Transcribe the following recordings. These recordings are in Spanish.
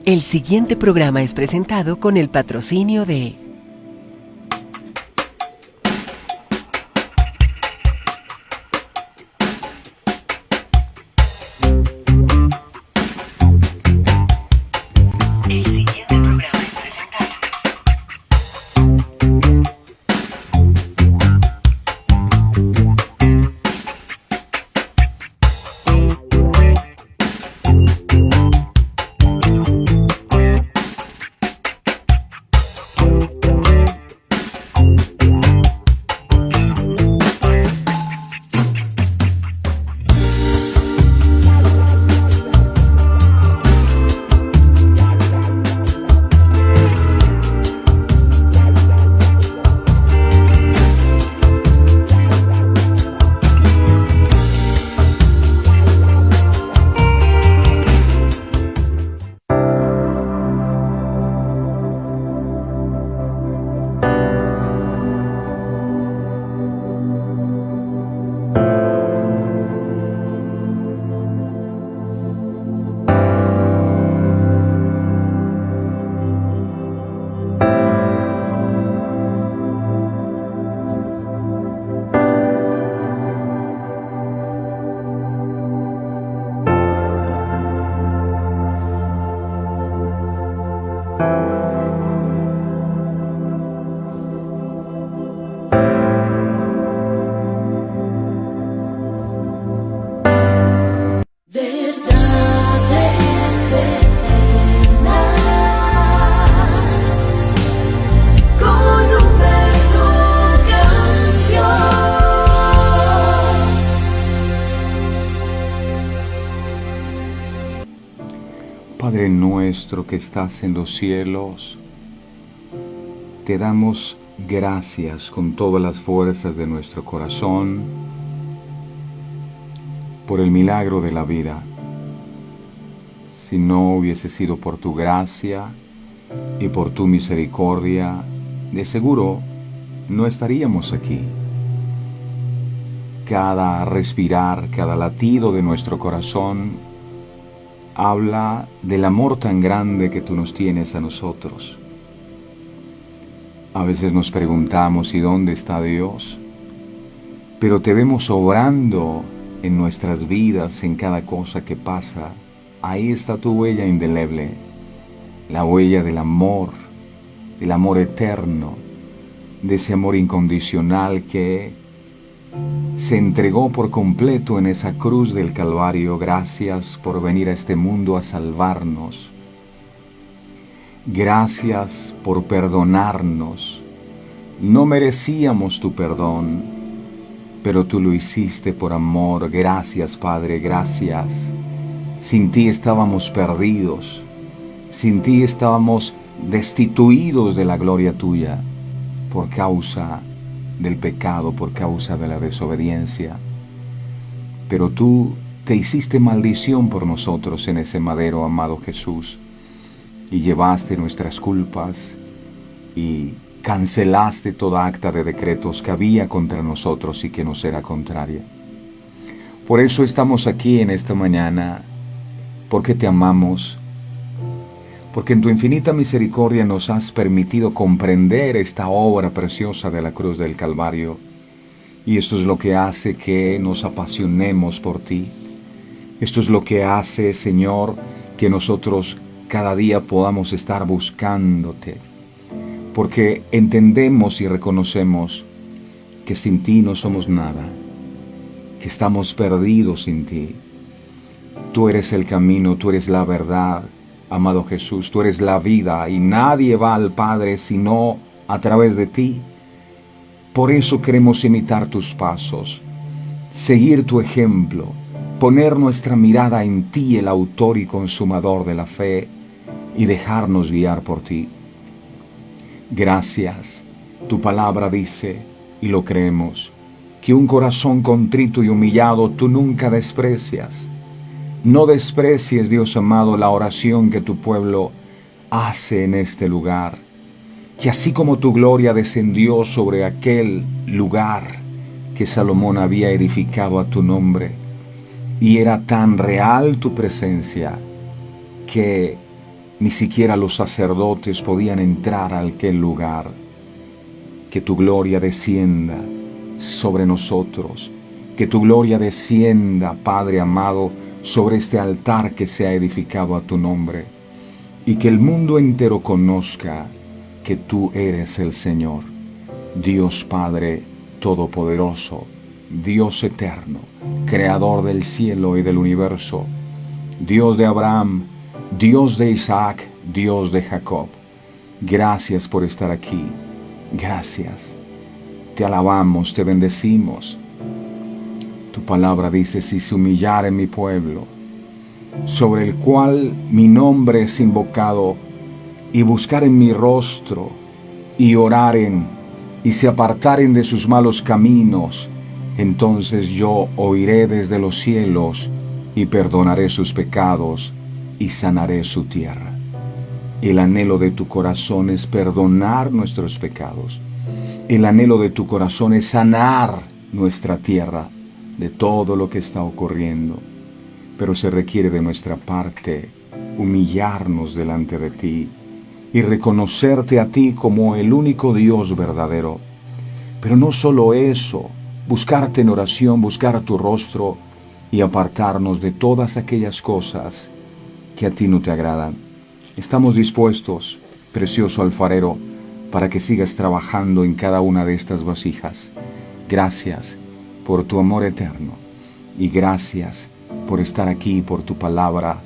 El siguiente programa es presentado con el patrocinio de El siguiente programa es presentado. Verdades eternas con Humberto Canción. Padre nuestro que estás en los cielos, te damos gracias con todas las fuerzas de nuestro corazón por el milagro de la vida. Si no hubiese sido por tu gracia y por tu misericordia, de seguro no estaríamos aquí. Cada respirar, cada latido de nuestro corazón habla del amor tan grande que tú nos tienes a nosotros. A veces nos preguntamos, ¿y dónde está Dios? Pero te vemos obrando en nuestras vidas, en cada cosa que pasa. Ahí está tu huella indeleble, la huella del amor eterno, de ese amor incondicional que se entregó por completo en esa cruz del Calvario. Gracias por venir a este mundo a salvarnos. Gracias por perdonarnos. No merecíamos tu perdón, pero tú lo hiciste por amor. Gracias, Padre, gracias. Sin ti estábamos perdidos. Sin ti estábamos destituidos de la gloria tuya por causa del pecado, por causa de la desobediencia. Pero tú te hiciste maldición por nosotros en ese madero, amado Jesús, y llevaste nuestras culpas y cancelaste toda acta de decretos que había contra nosotros y que nos era contraria. Por eso estamos aquí en esta mañana, porque te amamos, porque en tu infinita misericordia nos has permitido comprender esta obra preciosa de la cruz del Calvario, y esto es lo que hace que nos apasionemos por ti. Esto es lo que hace, Señor, que nosotros cada día podamos estar buscándote, porque entendemos y reconocemos que sin ti no somos nada, que estamos perdidos sin ti. Tú eres el camino, tú eres la verdad, amado Jesús, tú eres la vida, y nadie va al Padre sino a través de ti. Por eso queremos imitar tus pasos, seguir tu ejemplo, poner nuestra mirada en ti, el autor y consumador de la fe, y dejarnos guiar por ti. Gracias. Tu palabra dice, y lo creemos, que un corazón contrito y humillado tú nunca desprecias. No desprecies, Dios amado, la oración que tu pueblo hace en este lugar. Que así como tu gloria descendió sobre aquel lugar que Salomón había edificado a tu nombre, y era tan real tu presencia, que Ni siquiera los sacerdotes podían entrar a aquel lugar. Que tu gloria descienda sobre nosotros. Que tu gloria descienda, Padre amado, sobre este altar que se ha edificado a tu nombre. Y que el mundo entero conozca que tú eres el Señor, Dios Padre Todopoderoso, Dios eterno, Creador del cielo y del universo, Dios de Abraham, Dios de Isaac, Dios de Jacob. Gracias por estar aquí. Gracias. Te alabamos, te bendecimos. Tu palabra dice, si se humillare mi pueblo, sobre el cual mi nombre es invocado, y buscaren mi rostro, y oraren, y se apartaren de sus malos caminos, entonces yo oiré desde los cielos, y perdonaré sus pecados, y sanaré su tierra. El anhelo de tu corazón es perdonar nuestros pecados. El anhelo de tu corazón es sanar nuestra tierra de todo lo que está ocurriendo. Pero se requiere de nuestra parte humillarnos delante de ti y reconocerte a ti como el único Dios verdadero. Pero no solo eso, buscarte en oración, buscar tu rostro y apartarnos de todas aquellas cosas que a ti no te agradan. Estamos dispuestos, precioso alfarero, para que sigas trabajando en cada una de estas vasijas. Gracias por tu amor eterno y gracias por estar aquí, por tu palabra,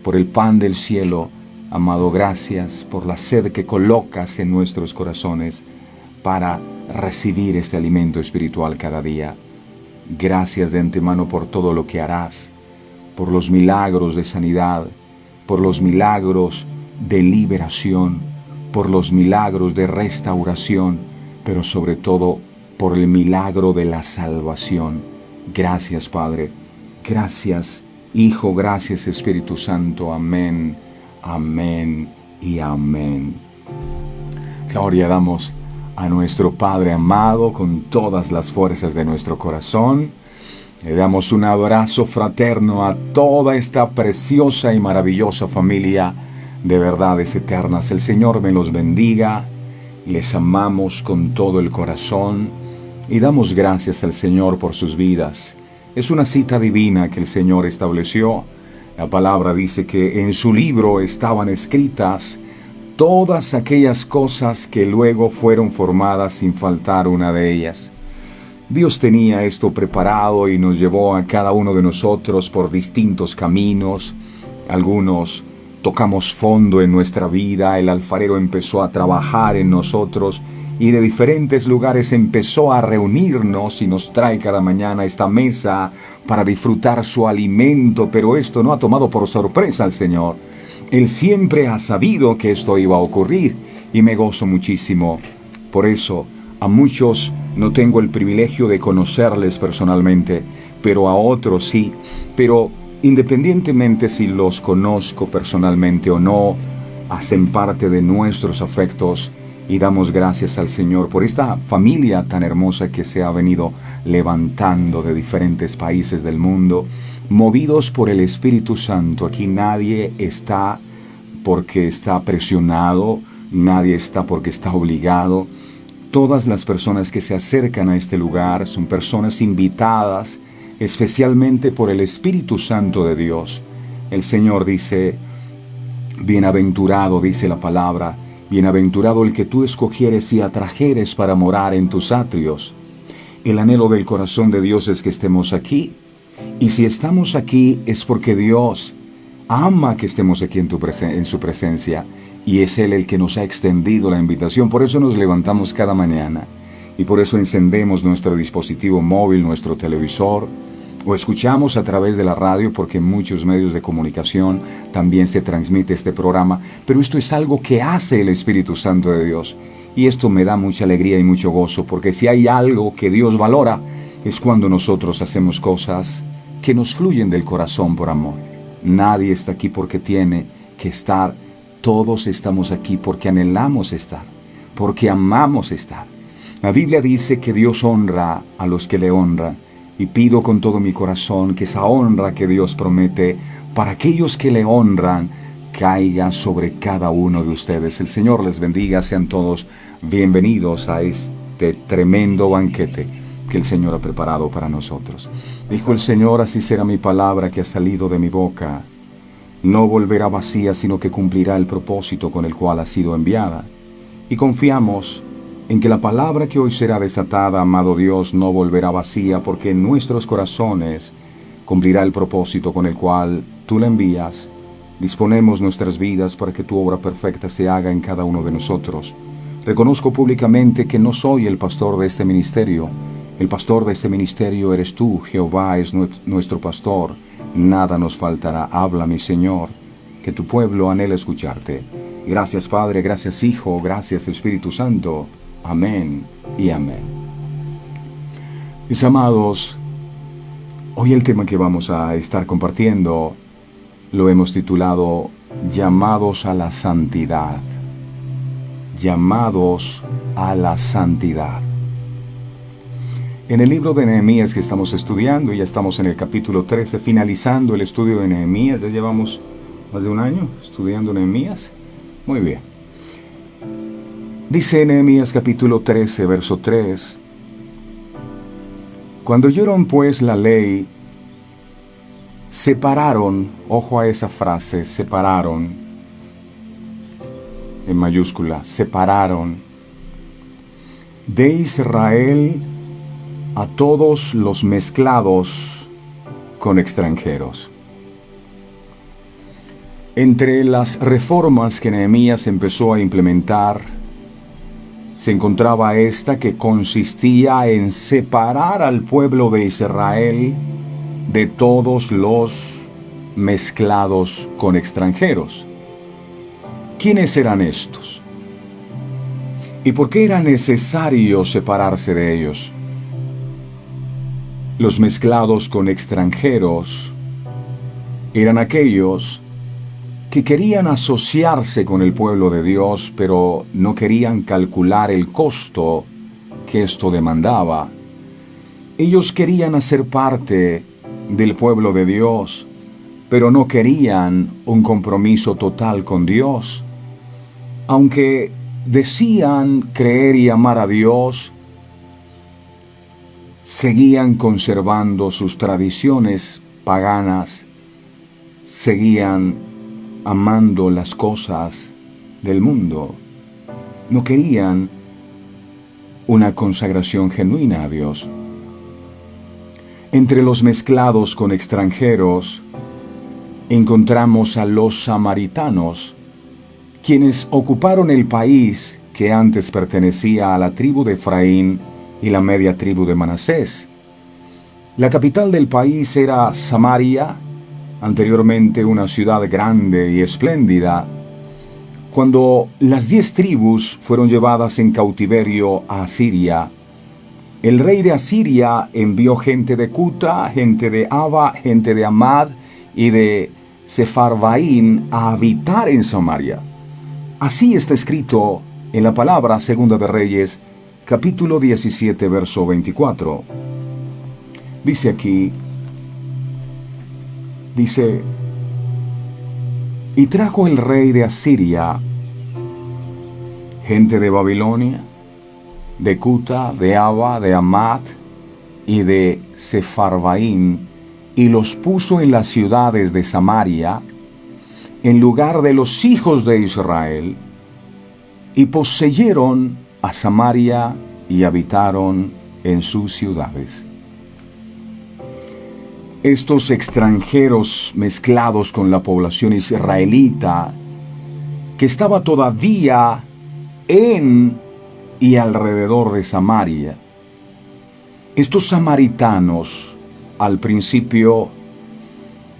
por el pan del cielo. Amado, gracias por la sed que colocas en nuestros corazones para recibir este alimento espiritual cada día. Gracias de antemano por todo lo que harás, por los milagros de sanidad, por los milagros de liberación, por los milagros de restauración, pero sobre todo por el milagro de la salvación. Gracias, Padre. Gracias, Hijo. Gracias, Espíritu Santo. Amén, amén y amén. Gloria damos a nuestro Padre amado con todas las fuerzas de nuestro corazón. Le damos un abrazo fraterno a toda esta preciosa y maravillosa familia de verdades eternas. El Señor me los bendiga. Les amamos con todo el corazón y damos gracias al Señor por sus vidas. Es una cita divina que el Señor estableció. La palabra dice que en su libro estaban escritas todas aquellas cosas que luego fueron formadas sin faltar una de ellas. Dios tenía esto preparado y nos llevó a cada uno de nosotros por distintos caminos. Algunos tocamos fondo en nuestra vida, el alfarero empezó a trabajar en nosotros y de diferentes lugares empezó a reunirnos y nos trae cada mañana a esta mesa para disfrutar su alimento, pero esto no ha tomado por sorpresa al Señor. Él siempre ha sabido que esto iba a ocurrir y me gozo muchísimo. Por eso, a muchos no tengo el privilegio de conocerles personalmente, pero a otros sí. Pero independientemente si los conozco personalmente o no, hacen parte de nuestros afectos y damos gracias al Señor por esta familia tan hermosa que se ha venido levantando de diferentes países del mundo, movidos por el Espíritu Santo. Aquí nadie está porque está presionado, nadie está porque está obligado. Todas las personas que se acercan a este lugar son personas invitadas especialmente por el Espíritu Santo de Dios. El Señor dice, bienaventurado, dice la palabra, bienaventurado el que tú escogieres y atrajeres para morar en tus atrios. El anhelo del corazón de Dios es que estemos aquí. Y si estamos aquí es porque Dios ama que estemos aquí en su presencia. Y es Él el que nos ha extendido la invitación. Por eso nos levantamos cada mañana. Y por eso encendemos nuestro dispositivo móvil, nuestro televisor. O escuchamos a través de la radio, porque en muchos medios de comunicación también se transmite este programa. Pero esto es algo que hace el Espíritu Santo de Dios. Y esto me da mucha alegría y mucho gozo. Porque si hay algo que Dios valora, es cuando nosotros hacemos cosas que nos fluyen del corazón por amor. Nadie está aquí porque tiene que estar. Todos estamos aquí porque anhelamos estar, porque amamos estar. La Biblia dice que Dios honra a los que le honran. Y pido con todo mi corazón que esa honra que Dios promete para aquellos que le honran caiga sobre cada uno de ustedes. El Señor les bendiga, sean todos bienvenidos a este tremendo banquete que el Señor ha preparado para nosotros. Dijo el Señor: así será mi palabra que ha salido de mi boca. No volverá vacía, sino que cumplirá el propósito con el cual ha sido enviada. Y confiamos en que la palabra que hoy será desatada, amado Dios, no volverá vacía, porque en nuestros corazones cumplirá el propósito con el cual tú la envías. Disponemos nuestras vidas para que tu obra perfecta se haga en cada uno de nosotros. Reconozco públicamente que no soy el pastor de este ministerio. El pastor de este ministerio eres tú. Jehová es nuestro pastor. Nada nos faltará. Habla, mi Señor, que tu pueblo anhela escucharte. Gracias, Padre. Gracias, Hijo. Gracias, Espíritu Santo. Amén y amén. Mis amados, hoy el tema que vamos a estar compartiendo lo hemos titulado Llamados a la Santidad. Llamados a la Santidad. En el libro de Nehemías que estamos estudiando, ya estamos en el capítulo 13, finalizando el estudio de Nehemías. Ya llevamos más de un año estudiando Nehemías. Muy bien. Dice Nehemías capítulo 13, verso 3: Cuando oyeron pues la ley, separaron, ojo a esa frase, separaron, en mayúscula, separaron de Israel a todos los mezclados con extranjeros. Entre las reformas que Nehemías empezó a implementar, se encontraba esta que consistía en separar al pueblo de Israel de todos los mezclados con extranjeros. ¿Quiénes eran estos? ¿Y por qué era necesario separarse de ellos? Los mezclados con extranjeros eran aquellos que querían asociarse con el pueblo de Dios, pero no querían calcular el costo que esto demandaba. Ellos querían hacer parte del pueblo de Dios, pero no querían un compromiso total con Dios. Aunque decían creer y amar a Dios, seguían conservando sus tradiciones paganas, seguían amando las cosas del mundo. No querían una consagración genuina a Dios. Entre los mezclados con extranjeros encontramos a los samaritanos, quienes ocuparon el país que antes pertenecía a la tribu de Efraín y la media tribu de Manasés. La capital del país era Samaria, anteriormente una ciudad grande y espléndida. Cuando las 10 tribus fueron llevadas en cautiverio a Asiria, el rey de Asiria envió gente de Cuta, gente de Ava, gente de Amad y de Sefarvaín a habitar en Samaria. Así está escrito en la palabra Segunda de Reyes, capítulo 17, verso 24. Dice aquí, y trajo el rey de Asiria gente de Babilonia, de Cuta, de Ava, de Amad y de Sefarvaín, y los puso en las ciudades de Samaria, en lugar de los hijos de Israel, y poseyeron a Samaria y habitaron en sus ciudades. Estos extranjeros mezclados con la población israelita, que estaba todavía en y alrededor de Samaria, estos samaritanos al principio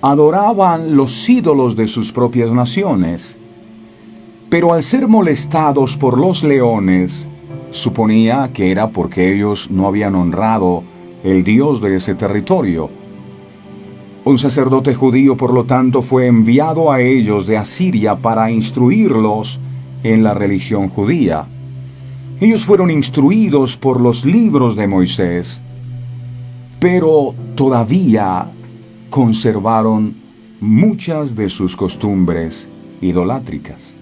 adoraban los ídolos de sus propias naciones, pero al ser molestados por los leones, suponía que era porque ellos no habían honrado el Dios de ese territorio. Un sacerdote judío, por lo tanto, fue enviado a ellos de Asiria para instruirlos en la religión judía. Ellos fueron instruidos por los libros de Moisés, pero todavía conservaron muchas de sus costumbres idolátricas.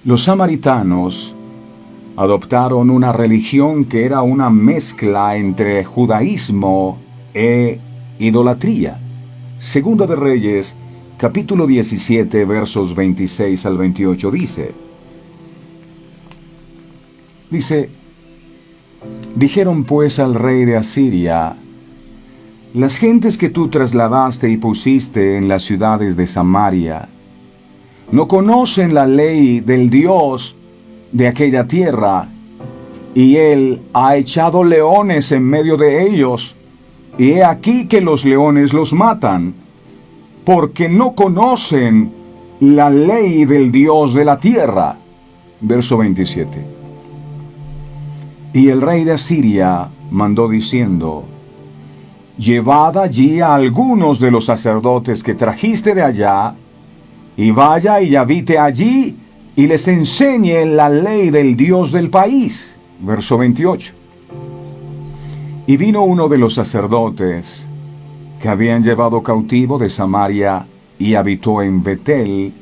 Los samaritanos adoptaron una religión que era una mezcla entre judaísmo e idolatría. Segunda de Reyes, capítulo 17, versos 26 al 28 dice, dijeron pues al rey de Asiria: las gentes que tú trasladaste y pusiste en las ciudades de Samaria no conocen la ley del Dios de aquella tierra, y él ha echado leones en medio de ellos, y he aquí que los leones los matan, porque no conocen la ley del Dios de la tierra. Verso 27. Y el rey de Asiria mandó diciendo: llevad allí a algunos de los sacerdotes que trajiste de allá, y vaya y habite allí, y les enseñe la ley del Dios del país. Verso 28. Y vino uno de los sacerdotes que habían llevado cautivo de Samaria, y habitó en Betel,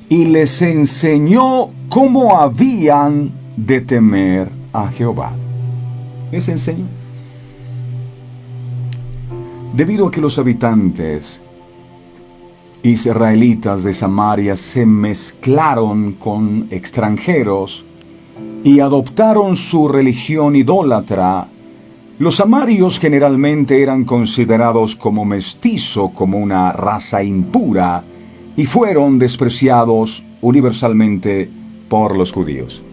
y les enseñó cómo habían de temer a Jehová. Les enseñó. Debido a que los habitantes israelitas de Samaria se mezclaron con extranjeros y adoptaron su religión idólatra, los samarios generalmente eran considerados como mestizo, como una raza impura, y fueron despreciados universalmente por los judíos.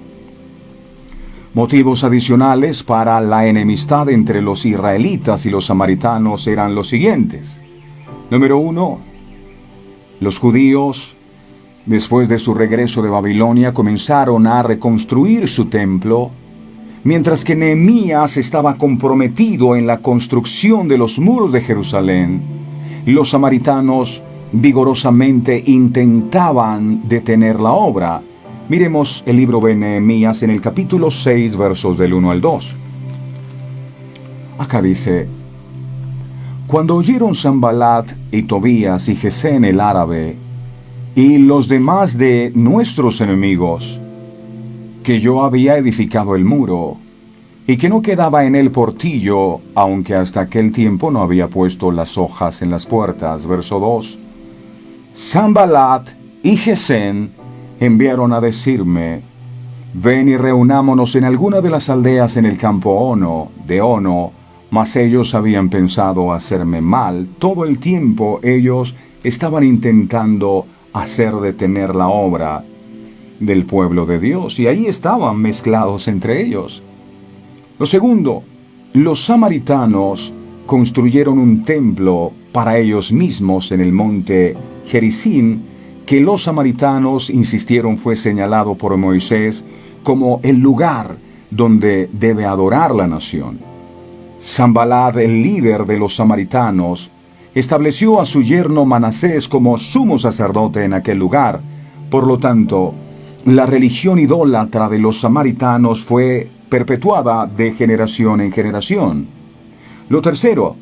Motivos adicionales para la enemistad entre los israelitas y los samaritanos eran los siguientes. Número 1. Los judíos, después de su regreso de Babilonia, comenzaron a reconstruir su templo, mientras que Nehemías estaba comprometido en la construcción de los muros de Jerusalén. Los samaritanos vigorosamente intentaban detener la obra. Miremos el libro de Nehemías en el capítulo 6, versos del 1 al 2. Acá dice: cuando oyeron Sanballat y Tobías y Gesén el árabe y los demás de nuestros enemigos que yo había edificado el muro y que no quedaba en él portillo, aunque hasta aquel tiempo no había puesto las hojas en las puertas. Verso 2. Sanballat y Gesén enviaron a decirme: ven y reunámonos en alguna de las aldeas en el campo Ono, mas ellos habían pensado hacerme mal. Todo el tiempo ellos estaban intentando hacer detener la obra del pueblo de Dios, y ahí estaban mezclados entre ellos. Lo segundo, los samaritanos construyeron un templo para ellos mismos en el monte Gerizim, que los samaritanos insistieron fue señalado por Moisés como el lugar donde debe adorar la nación. Sanballat, el líder de los samaritanos, estableció a su yerno Manasés como sumo sacerdote en aquel lugar. Por lo tanto, la religión idólatra de los samaritanos fue perpetuada de generación en generación. Lo tercero,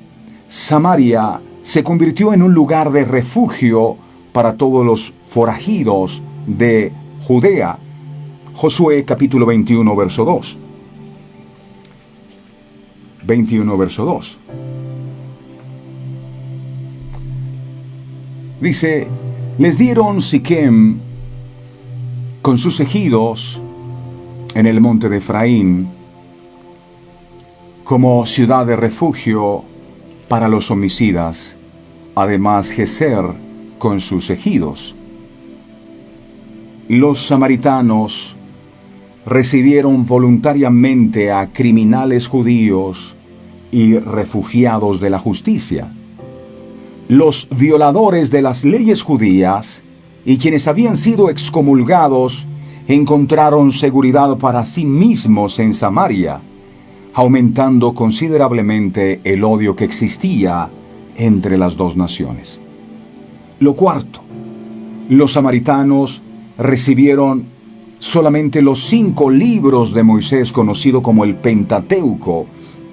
Samaria se convirtió en un lugar de refugio para todos los forajidos de Judea. Josué capítulo 21, verso 2. 21, verso 2. Dice: les dieron Siquem con sus ejidos en el monte de Efraín como ciudad de refugio para los homicidas, además Geser con sus ejidos. Los samaritanos recibieron voluntariamente a criminales judíos y refugiados de la justicia. Los violadores de las leyes judías y quienes habían sido excomulgados encontraron seguridad para sí mismos en Samaria, aumentando considerablemente el odio que existía entre las dos naciones. Lo cuarto, los samaritanos recibieron solamente los 5 libros de Moisés, conocido como el Pentateuco,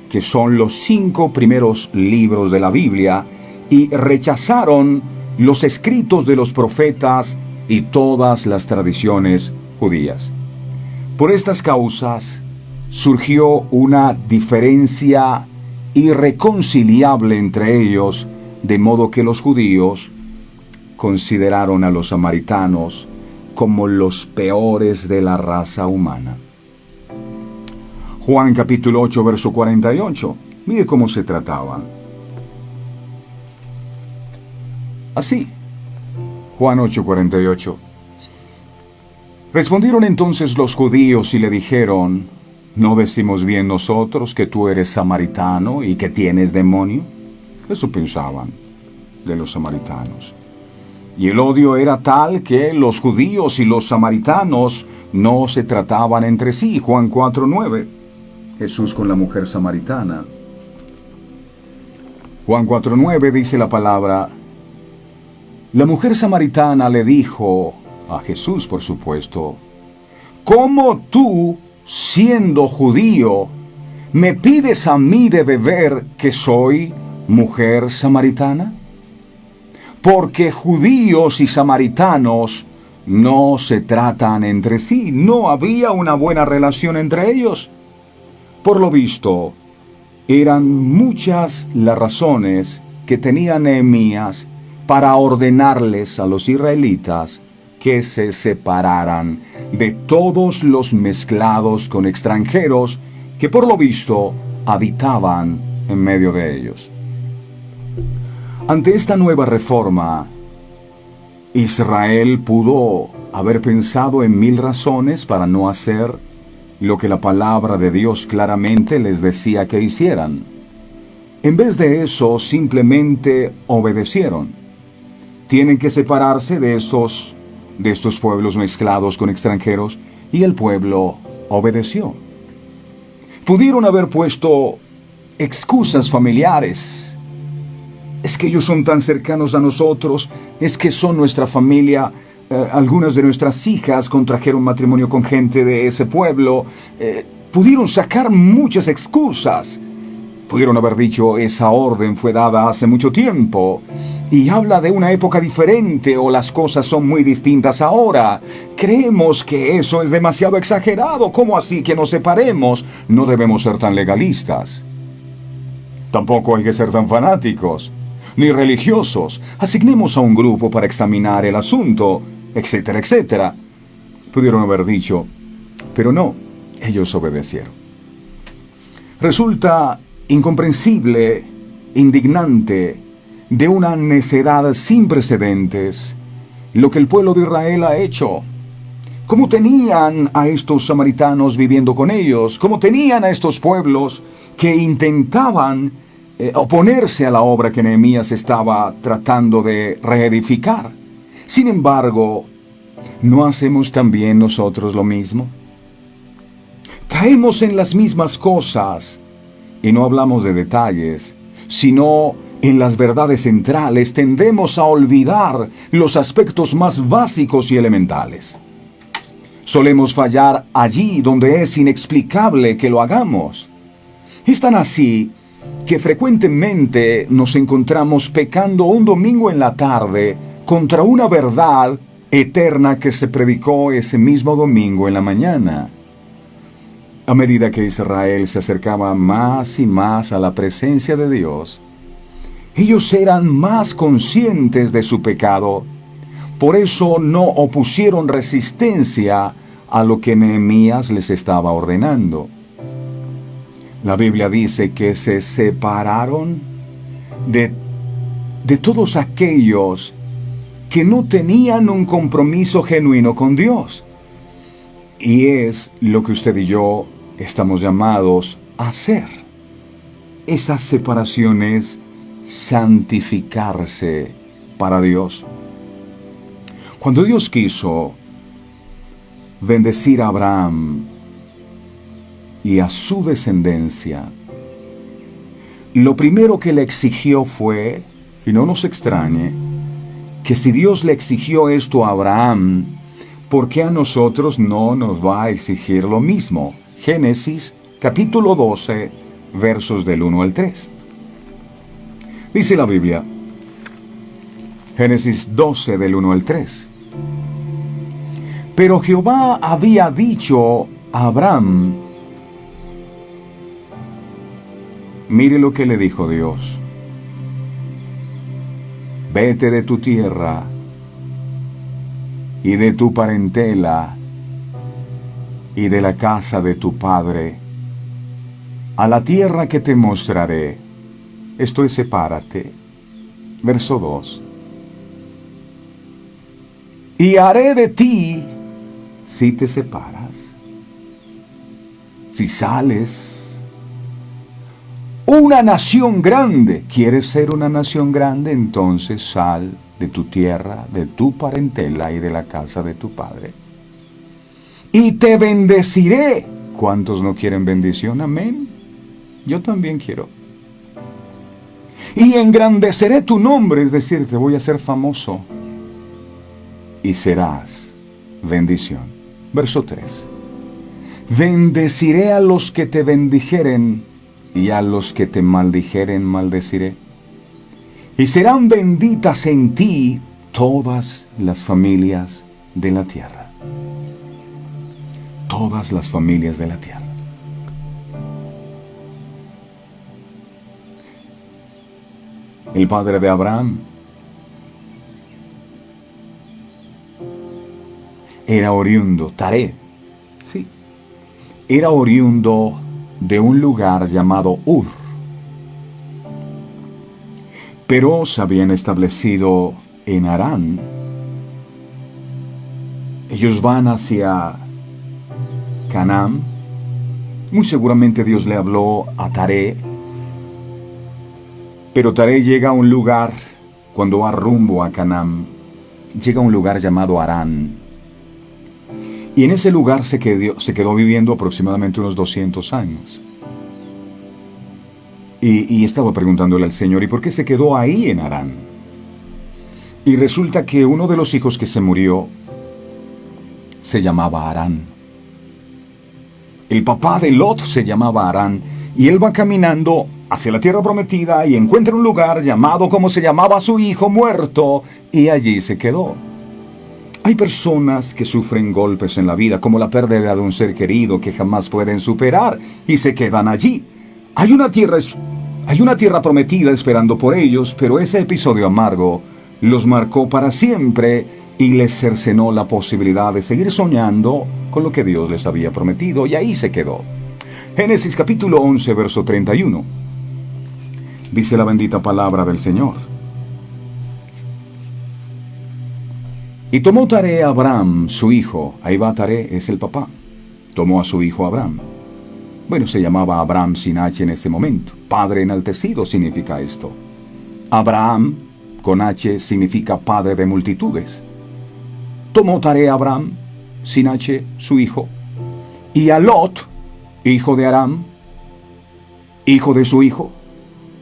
que son los 5 primeros libros de la Biblia, y rechazaron los escritos de los profetas y todas las tradiciones judías. Por estas causas surgió una diferencia irreconciliable entre ellos, de modo que los judíos consideraron a los samaritanos como los peores de la raza humana. Juan capítulo 8, verso 48. Mire cómo se trataban. Así, Juan 8, 48. Respondieron entonces los judíos y le dijeron: ¿no decimos bien nosotros que tú eres samaritano y que tienes demonio? Eso pensaban de los samaritanos. Y el odio era tal que los judíos y los samaritanos no se trataban entre sí. Juan 4:9. Jesús con la mujer samaritana. Juan 4:9 dice la palabra: la mujer samaritana le dijo a Jesús, por supuesto: ¿cómo tú, siendo judío, me pides a mí de beber que soy mujer samaritana? Porque judíos y samaritanos no se tratan entre sí. No había una buena relación entre ellos. Por lo visto, eran muchas las razones que tenía Nehemías para ordenarles a los israelitas que se separaran de todos los mezclados con extranjeros que por lo visto habitaban en medio de ellos. Ante esta nueva reforma, Israel pudo haber pensado en 1000 razones para no hacer lo que la palabra de Dios claramente les decía que hicieran. En vez de eso, simplemente obedecieron. Tienen que separarse de estos pueblos mezclados con extranjeros, y el pueblo obedeció. Pudieron haber puesto excusas familiares. Es que ellos son tan cercanos a nosotros, es que son nuestra familia, algunas de nuestras hijas contrajeron matrimonio con gente de ese pueblo. Pudieron sacar muchas excusas. Pudieron haber dicho: esa orden fue dada hace mucho tiempo y habla de una época diferente, o las cosas son muy distintas ahora. Creemos que eso es demasiado exagerado. ¿Cómo así que nos separemos? No debemos ser tan legalistas. Tampoco hay que ser tan fanáticos ni religiosos. Asignemos a un grupo para examinar el asunto, etcétera, etcétera. Pudieron haber dicho, pero no, ellos obedecieron. Resulta incomprensible, indignante, de una necedad sin precedentes, lo que el pueblo de Israel ha hecho. ¿Cómo tenían a estos samaritanos viviendo con ellos? ¿Cómo tenían a estos pueblos que intentaban oponerse a la obra que Nehemías estaba tratando de reedificar? Sin embargo, ¿no hacemos también nosotros lo mismo? Caemos en las mismas cosas, y no hablamos de detalles, sino en las verdades centrales. Tendemos a olvidar los aspectos más básicos y elementales. Solemos fallar allí donde es inexplicable que lo hagamos. Es tan así que frecuentemente nos encontramos pecando un domingo en la tarde contra una verdad eterna que se predicó ese mismo domingo en la mañana. A medida que Israel se acercaba más y más a la presencia de Dios, ellos eran más conscientes de su pecado. Por eso no opusieron resistencia a lo que Nehemías les estaba ordenando. La Biblia dice que se separaron de todos aquellos que no tenían un compromiso genuino con Dios. Y es lo que usted y yo estamos llamados a hacer. Esa separación es santificarse para Dios. Cuando Dios quiso bendecir a Abraham y a su descendencia, lo primero que le exigió fue, y no nos extrañe, que si Dios le exigió esto a Abraham, ¿por qué a nosotros no nos va a exigir lo mismo? Génesis capítulo 12, versos del 1 al 3. Dice la Biblia, Génesis 12 del 1 al 3. Pero Jehová había dicho a Abraham, mire lo que le dijo Dios: vete de tu tierra y de tu parentela y de la casa de tu padre, a la tierra que te mostraré. Esto es, sepárate. Verso 2. Y haré de ti, si te separas, si sales, una nación grande. ¿Quieres ser una nación grande? Entonces sal de tu tierra, de tu parentela y de la casa de tu padre. Y te bendeciré. ¿Cuántos no quieren bendición? Amén. Yo también quiero. Y engrandeceré tu nombre, es decir, te voy a hacer famoso. Y serás bendición. Verso 3. Bendeciré a los que te bendijeren, y a los que te maldijeren maldeciré. Y serán benditas en ti todas las familias de la tierra. Todas las familias de la tierra. El padre de Abraham era oriundo, Taré, sí, era oriundo de un lugar llamado Ur. Pero se habían establecido en Harán. Ellos van hacia Canaán. Muy seguramente Dios le habló a Taré. Pero Taré llega a un lugar, cuando va rumbo a Canaán, llega a un lugar llamado Harán. Y en ese lugar se quedó viviendo aproximadamente unos 200 años. Y estaba preguntándole al Señor, ¿y por qué se quedó ahí en Harán? Y resulta que uno de los hijos que se murió se llamaba Harán. El papá de Lot se llamaba Harán, y él va caminando hacia la tierra prometida y encuentra un lugar llamado como se llamaba su hijo muerto, y allí se quedó. Hay personas que sufren golpes en la vida, como la pérdida de un ser querido que jamás pueden superar, y se quedan allí. Hay una tierra prometida esperando por ellos, pero ese episodio amargo los marcó para siempre y les cercenó la posibilidad de seguir soñando con lo que Dios les había prometido, y ahí se quedó. Génesis capítulo 11, verso 31. Dice la bendita palabra del Señor. Y tomó Taré a Abraham, su hijo. Ahí va Taré, es el papá. Tomó a su hijo Abraham. Bueno, se llamaba Abraham sin H en ese momento. Padre enaltecido significa esto. Abraham, con H, significa padre de multitudes. Tomó Taré a Abraham, sin H, su hijo. Y a Lot, hijo de Aram, hijo de su hijo.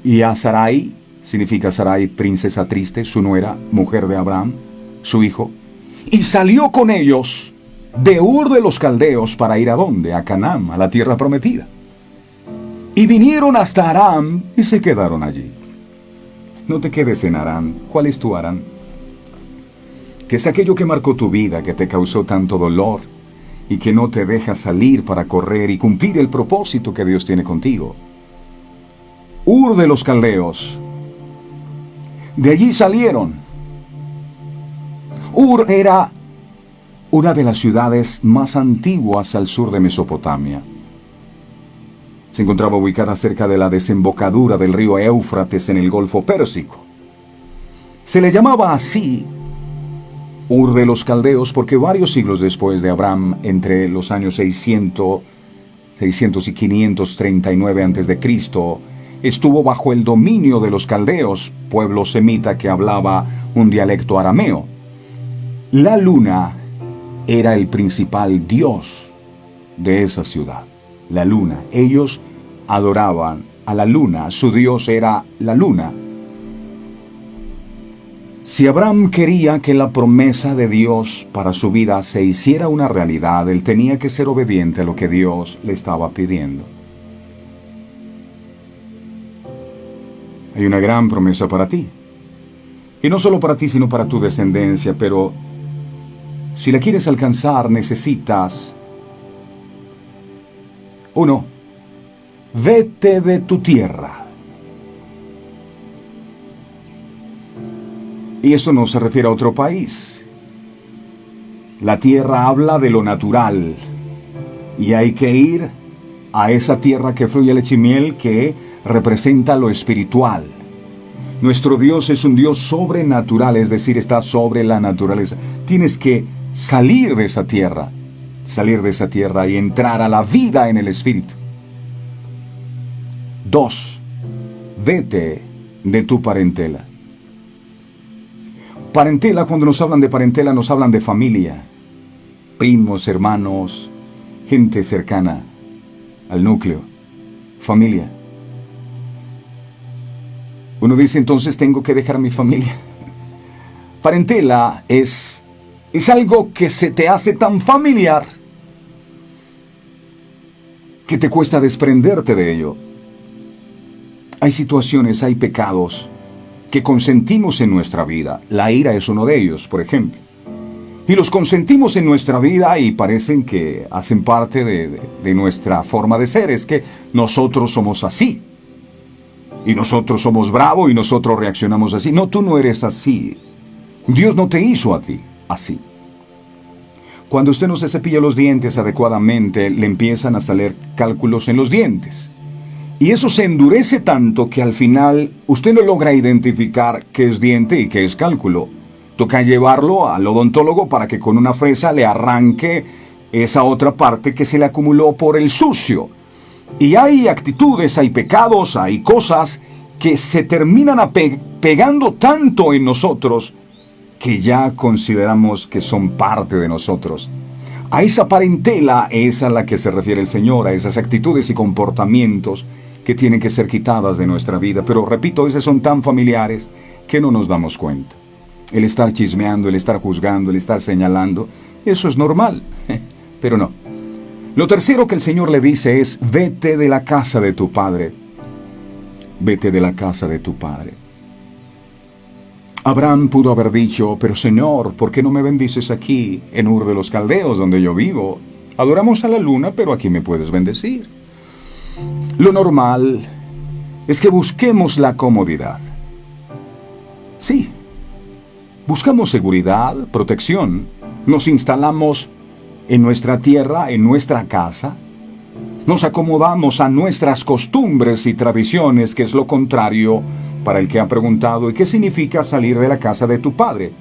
Y a Sarai, significa Sarai, princesa triste, su nuera, mujer de Abraham, su hijo. Y salió con ellos de Ur de los Caldeos para ir a ¿dónde? A Canaán, a la tierra prometida. Y vinieron hasta Aram y se quedaron allí. No te quedes en Harán. ¿Cuál es tu Harán? Que es aquello que marcó tu vida, que te causó tanto dolor y que no te deja salir para correr y cumplir el propósito que Dios tiene contigo. Ur de los Caldeos. De allí salieron. Ur era una de las ciudades más antiguas al sur de Mesopotamia. Se encontraba ubicada cerca de la desembocadura del río Éufrates en el Golfo Pérsico. Se le llamaba así Ur de los Caldeos porque varios siglos después de Abraham, entre los años 600 y 539 a.C., estuvo bajo el dominio de los caldeos, pueblo semita que hablaba un dialecto arameo. La luna era el principal dios de esa ciudad. La luna. Ellos adoraban a la luna. Su dios era la luna. Si Abraham quería que la promesa de Dios para su vida se hiciera una realidad, él tenía que ser obediente a lo que Dios le estaba pidiendo. Hay una gran promesa para ti. Y no solo para ti, sino para tu descendencia, pero Si la quieres alcanzar, necesitas: 1. Vete de tu tierra. Y esto no se refiere a otro país. La tierra habla de lo natural. Y hay que ir a esa tierra que fluye leche y miel, que representa lo espiritual. Nuestro Dios es un Dios sobrenatural, es decir, está sobre la naturaleza. Tienes que salir de esa tierra y entrar a la vida en el Espíritu. 2. Vete de tu parentela. Parentela, cuando nos hablan de parentela, nos hablan de familia, primos, hermanos, gente cercana al núcleo, familia. Uno dice, entonces tengo que dejar mi familia. Parentela es algo que se te hace tan familiar que te cuesta desprenderte de ello. Hay situaciones, hay pecados que consentimos en nuestra vida. La ira es uno de ellos, por ejemplo. Y los consentimos en nuestra vida y parecen que hacen parte de nuestra forma de ser. Es que nosotros somos así. Y nosotros somos bravos y nosotros reaccionamos así. No, tú no eres así. Dios no te hizo a ti así. Cuando usted no se cepilla los dientes adecuadamente, le empiezan a salir cálculos en los dientes. Y eso se endurece tanto que al final usted no logra identificar qué es diente y qué es cálculo. Toca llevarlo al odontólogo para que con una fresa le arranque esa otra parte que se le acumuló por el sucio. Y hay actitudes, hay pecados, hay cosas que se terminan pegando tanto en nosotros que ya consideramos que son parte de nosotros. A esa parentela es a la que se refiere el Señor, a esas actitudes y comportamientos que tienen que ser quitadas de nuestra vida. Pero repito, a veces son tan familiares que no nos damos cuenta. El estar chismeando, el estar juzgando, el estar señalando, eso es normal, pero no. Lo tercero que el Señor le dice es: vete de la casa de tu padre. Vete de la casa de tu padre. Abraham pudo haber dicho: pero Señor, ¿por qué no me bendices aquí, en Ur de los Caldeos, donde yo vivo? Adoramos a la luna, pero aquí me puedes bendecir. Lo normal es que busquemos la comodidad. Sí, buscamos seguridad, protección. Nos instalamos en nuestra tierra, en nuestra casa. Nos acomodamos a nuestras costumbres y tradiciones, que es lo contrario para el que ha preguntado: ¿y qué significa salir de la casa de tu padre?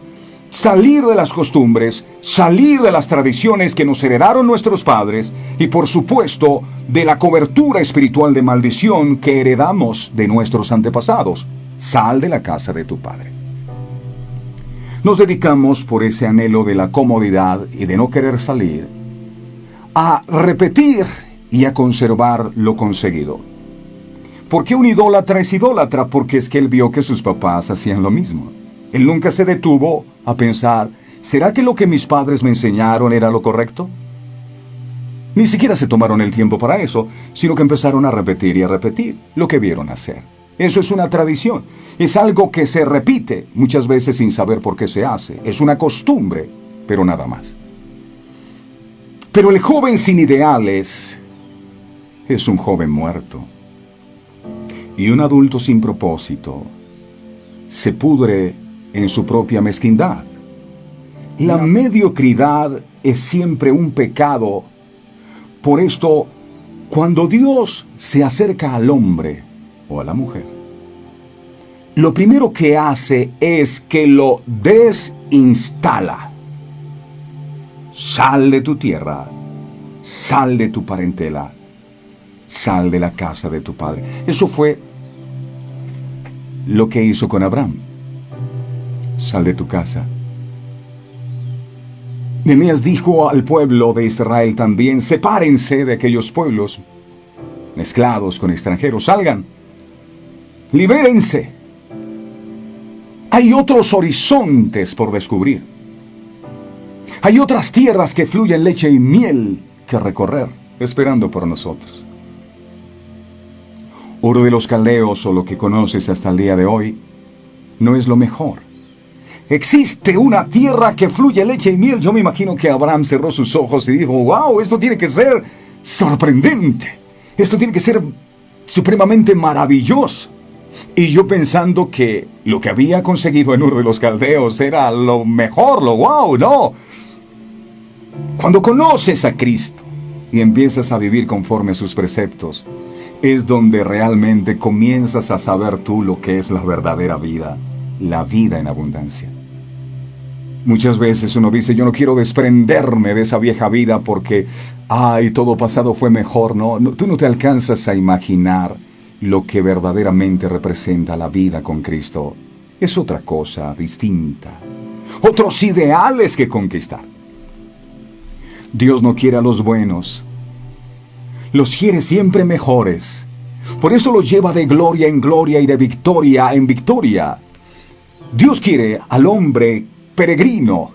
Salir de las costumbres, salir de las tradiciones que nos heredaron nuestros padres y, por supuesto, de la cobertura espiritual de maldición que heredamos de nuestros antepasados. Sal de la casa de tu padre. Nos dedicamos, por ese anhelo de la comodidad y de no querer salir, a repetir y a conservar lo conseguido. ¿Por qué un idólatra es idólatra? Porque es que él vio que sus papás hacían lo mismo. Él nunca se detuvo a pensar: ¿será que lo que mis padres me enseñaron era lo correcto? Ni siquiera se tomaron el tiempo para eso, sino que empezaron a repetir y a repetir lo que vieron hacer. Eso es una tradición. Es algo que se repite muchas veces sin saber por qué se hace. Es una costumbre, pero nada más. Pero el joven sin ideales es un joven muerto. Y un adulto sin propósito se pudre en su propia mezquindad. La mediocridad es siempre un pecado. Por esto, cuando Dios se acerca al hombre o a la mujer, lo primero que hace es que lo desinstala. Sal de tu tierra, sal de tu parentela, sal de la casa de tu padre. Eso fue lo que hizo con Abraham. Sal de tu casa. Nehemías dijo al pueblo de Israel también: sepárense de aquellos pueblos mezclados con extranjeros, salgan, libérense. Hay otros horizontes por descubrir. Hay otras tierras que fluyen leche y miel que recorrer, esperando por nosotros. Ur de los Caldeos, o lo que conoces hasta el día de hoy, no es lo mejor. existe una tierra que fluye leche y miel. Yo me imagino que Abraham cerró sus ojos y dijo, wow, esto tiene que ser sorprendente. Esto tiene que ser supremamente maravilloso. Y yo pensando que lo que había conseguido en Ur de los Caldeos era lo mejor, lo wow, no. Cuando conoces a Cristo y empiezas a vivir conforme a sus preceptos, es donde realmente comienzas a saber tú lo que es la verdadera vida, la vida en abundancia. Muchas veces uno dice, yo no quiero desprenderme de esa vieja vida porque, todo pasado fue mejor. No, tú no te alcanzas a imaginar lo que verdaderamente representa la vida con Cristo. Es otra cosa distinta, otros ideales que conquistar. Dios no quiere a los buenos, los quiere siempre mejores. Por eso los lleva de gloria en gloria y de victoria en victoria. Dios quiere al hombre peregrino,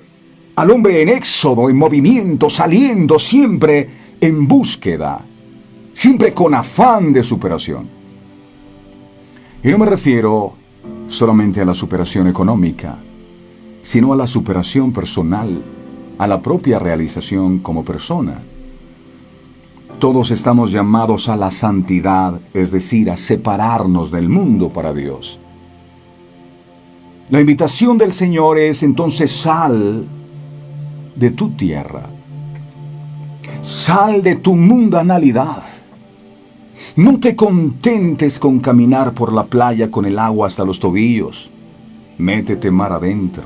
al hombre en éxodo, en movimiento, saliendo siempre en búsqueda, siempre con afán de superación. Y no me refiero solamente a la superación económica, sino a la superación personal, a la propia realización como persona. Todos estamos llamados a la santidad, es decir, a separarnos del mundo para Dios. La invitación del Señor es entonces sal de tu tierra, sal de tu mundanalidad. No te contentes con caminar por la playa con el agua hasta los tobillos, métete mar adentro.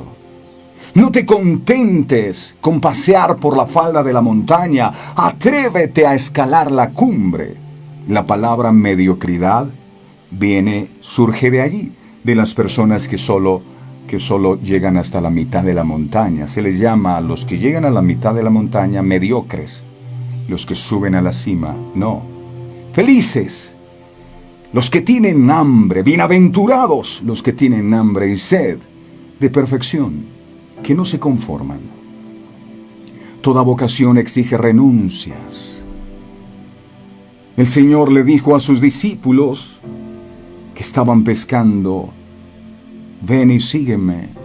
No te contentes con pasear por la falda de la montaña, atrévete a escalar la cumbre. La palabra mediocridad surge de allí, de las personas que solo llegan hasta la mitad de la montaña. Se les llama a los que llegan a la mitad de la montaña mediocres. Los que suben a la cima, no. Felices los que tienen hambre, bienaventurados los que tienen hambre y sed de perfección, que no se conforman. Toda vocación exige renuncias. El Señor le dijo a sus discípulos que estaban pescando, ven y sígueme.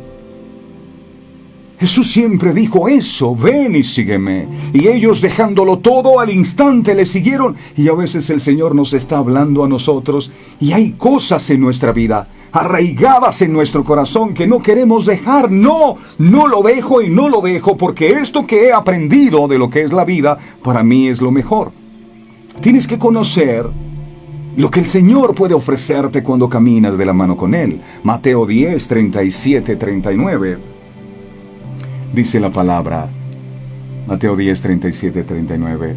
Jesús siempre dijo eso, ven y sígueme. Y ellos, dejándolo todo, al instante le siguieron. Y a veces el Señor nos está hablando a nosotros y hay cosas en nuestra vida arraigadas en nuestro corazón que no queremos dejar. No lo dejo y no lo dejo porque esto que he aprendido de lo que es la vida, para mí es lo mejor. Tienes que conocer lo que el Señor puede ofrecerte cuando caminas de la mano con Él. Mateo 10, 37, 39. Dice la palabra, Mateo 10, 37, 39.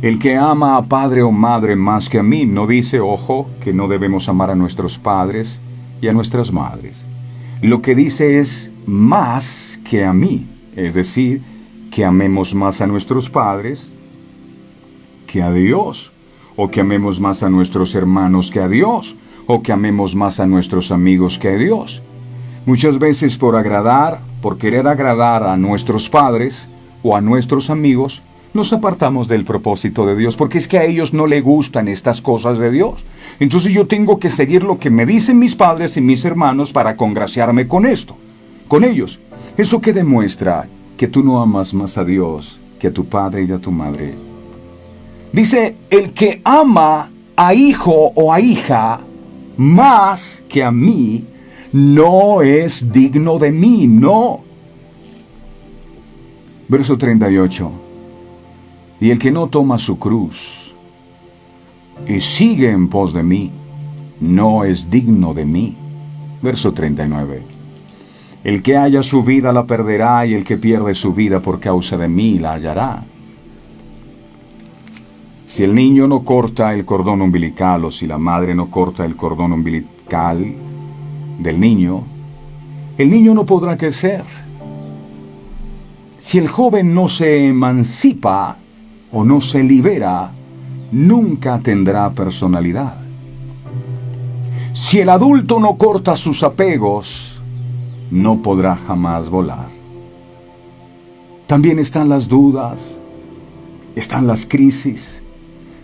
El que ama a padre o madre más que a mí, no dice, ojo, que no debemos amar a nuestros padres y a nuestras madres. Lo que dice es más que a mí, es decir, que amemos más a nuestros padres que a Dios, o que amemos más a nuestros hermanos que a Dios, o que amemos más a nuestros amigos que a Dios. Muchas veces por querer agradar a nuestros padres o a nuestros amigos, nos apartamos del propósito de Dios, porque es que a ellos no les gustan estas cosas de Dios. Entonces yo tengo que seguir lo que me dicen mis padres y mis hermanos para congraciarme con ellos. ¿Eso qué demuestra? Que tú no amas más a Dios que a tu padre y a tu madre. Dice, el que ama a hijo o a hija más que a mí, no es digno de mí, no. Verso 38. Y el que no toma su cruz y sigue en pos de mí, no es digno de mí. Verso 39. El que haya su vida la perderá, y el que pierde su vida por causa de mí la hallará. Si el niño no corta el cordón umbilical, o si la madre no corta el cordón umbilical del niño, el niño no podrá crecer. Si el joven no se emancipa o no se libera, nunca tendrá personalidad. Si el adulto no corta sus apegos, no podrá jamás volar. También están las dudas, están las crisis,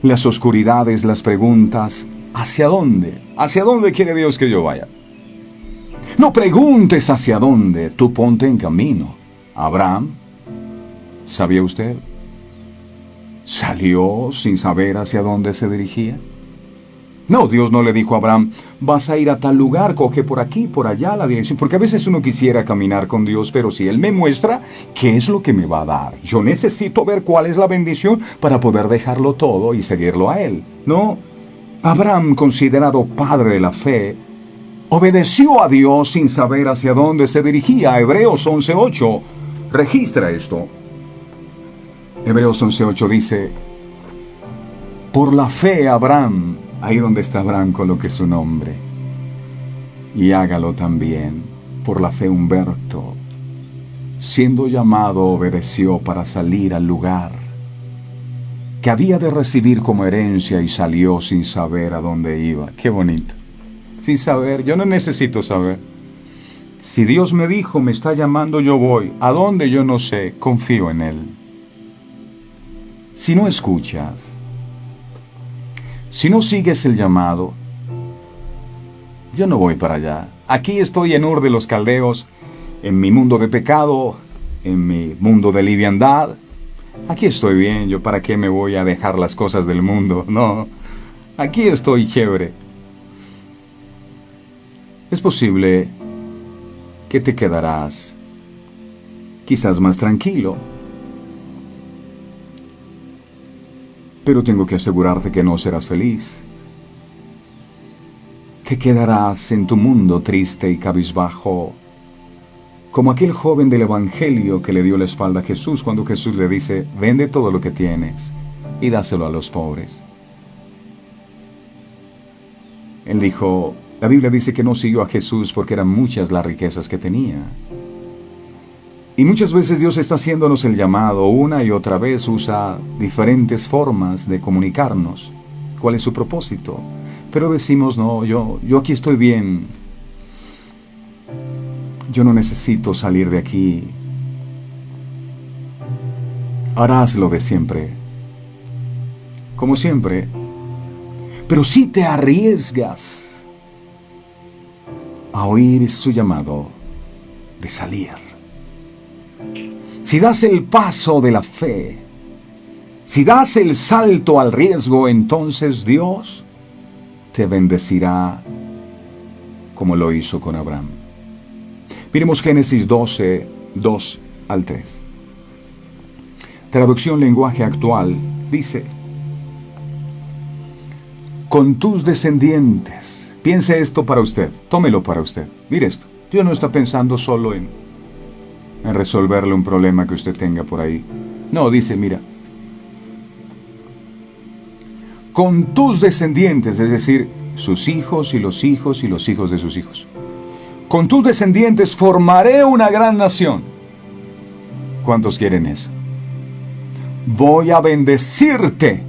las oscuridades, las preguntas. ¿Hacia dónde? ¿Hacia dónde quiere Dios que yo vaya? No preguntes hacia dónde, tú ponte en camino. Abraham, ¿sabía usted? ¿Salió sin saber hacia dónde se dirigía? No, Dios no le dijo a Abraham, vas a ir a tal lugar, coge por aquí, por allá la dirección. Porque a veces uno quisiera caminar con Dios, pero si Él me muestra, ¿qué es lo que me va a dar? Yo necesito ver cuál es la bendición para poder dejarlo todo y seguirlo a Él. No, Abraham, considerado padre de la fe, obedeció a Dios sin saber hacia dónde se dirigía. Hebreos 11:8 registra esto. Hebreos 11:8 dice, por la fe Abraham, ahí donde está Abraham, coloque su nombre, y hágalo también. Por la fe Humberto, siendo llamado, obedeció para salir al lugar que había de recibir como herencia y salió sin saber a dónde iba. Qué bonito. Sin saber, yo no necesito saber. Si Dios me dijo, me está llamando, yo voy. ¿A dónde? Yo no sé, confío en Él. Si no escuchas, si no sigues el llamado, yo no voy para allá. Aquí estoy en Ur de los Caldeos, en mi mundo de pecado, en mi mundo de liviandad. Aquí estoy bien, yo para qué me voy a dejar las cosas del mundo. No, aquí estoy chévere. Es posible que te quedarás quizás más tranquilo, pero tengo que asegurarte que no serás feliz. Te quedarás en tu mundo triste y cabizbajo, como aquel joven del Evangelio que le dio la espalda a Jesús cuando Jesús le dice, vende todo lo que tienes y dáselo a los pobres. Él dijo, la Biblia dice que no siguió a Jesús porque eran muchas las riquezas que tenía. Y muchas veces Dios está haciéndonos el llamado, una y otra vez usa diferentes formas de comunicarnos. ¿Cuál es su propósito? Pero decimos, no, yo aquí estoy bien. Yo no necesito salir de aquí. Harás lo de siempre. Como siempre. Pero si te arriesgas a oír su llamado de salir, si das el paso de la fe, si das el salto al riesgo, entonces Dios te bendecirá como lo hizo con Abraham. Miremos Génesis 12, 2 al 3. Traducción lenguaje actual dice, con tus descendientes. Piense esto para usted, tómelo para usted. Mire esto, Dios no está pensando solo en resolverle un problema que usted tenga por ahí. No, dice, mira, con tus descendientes, es decir, sus hijos y los hijos y los hijos de sus hijos. Con tus descendientes formaré una gran nación. ¿Cuántos quieren eso? Voy a bendecirte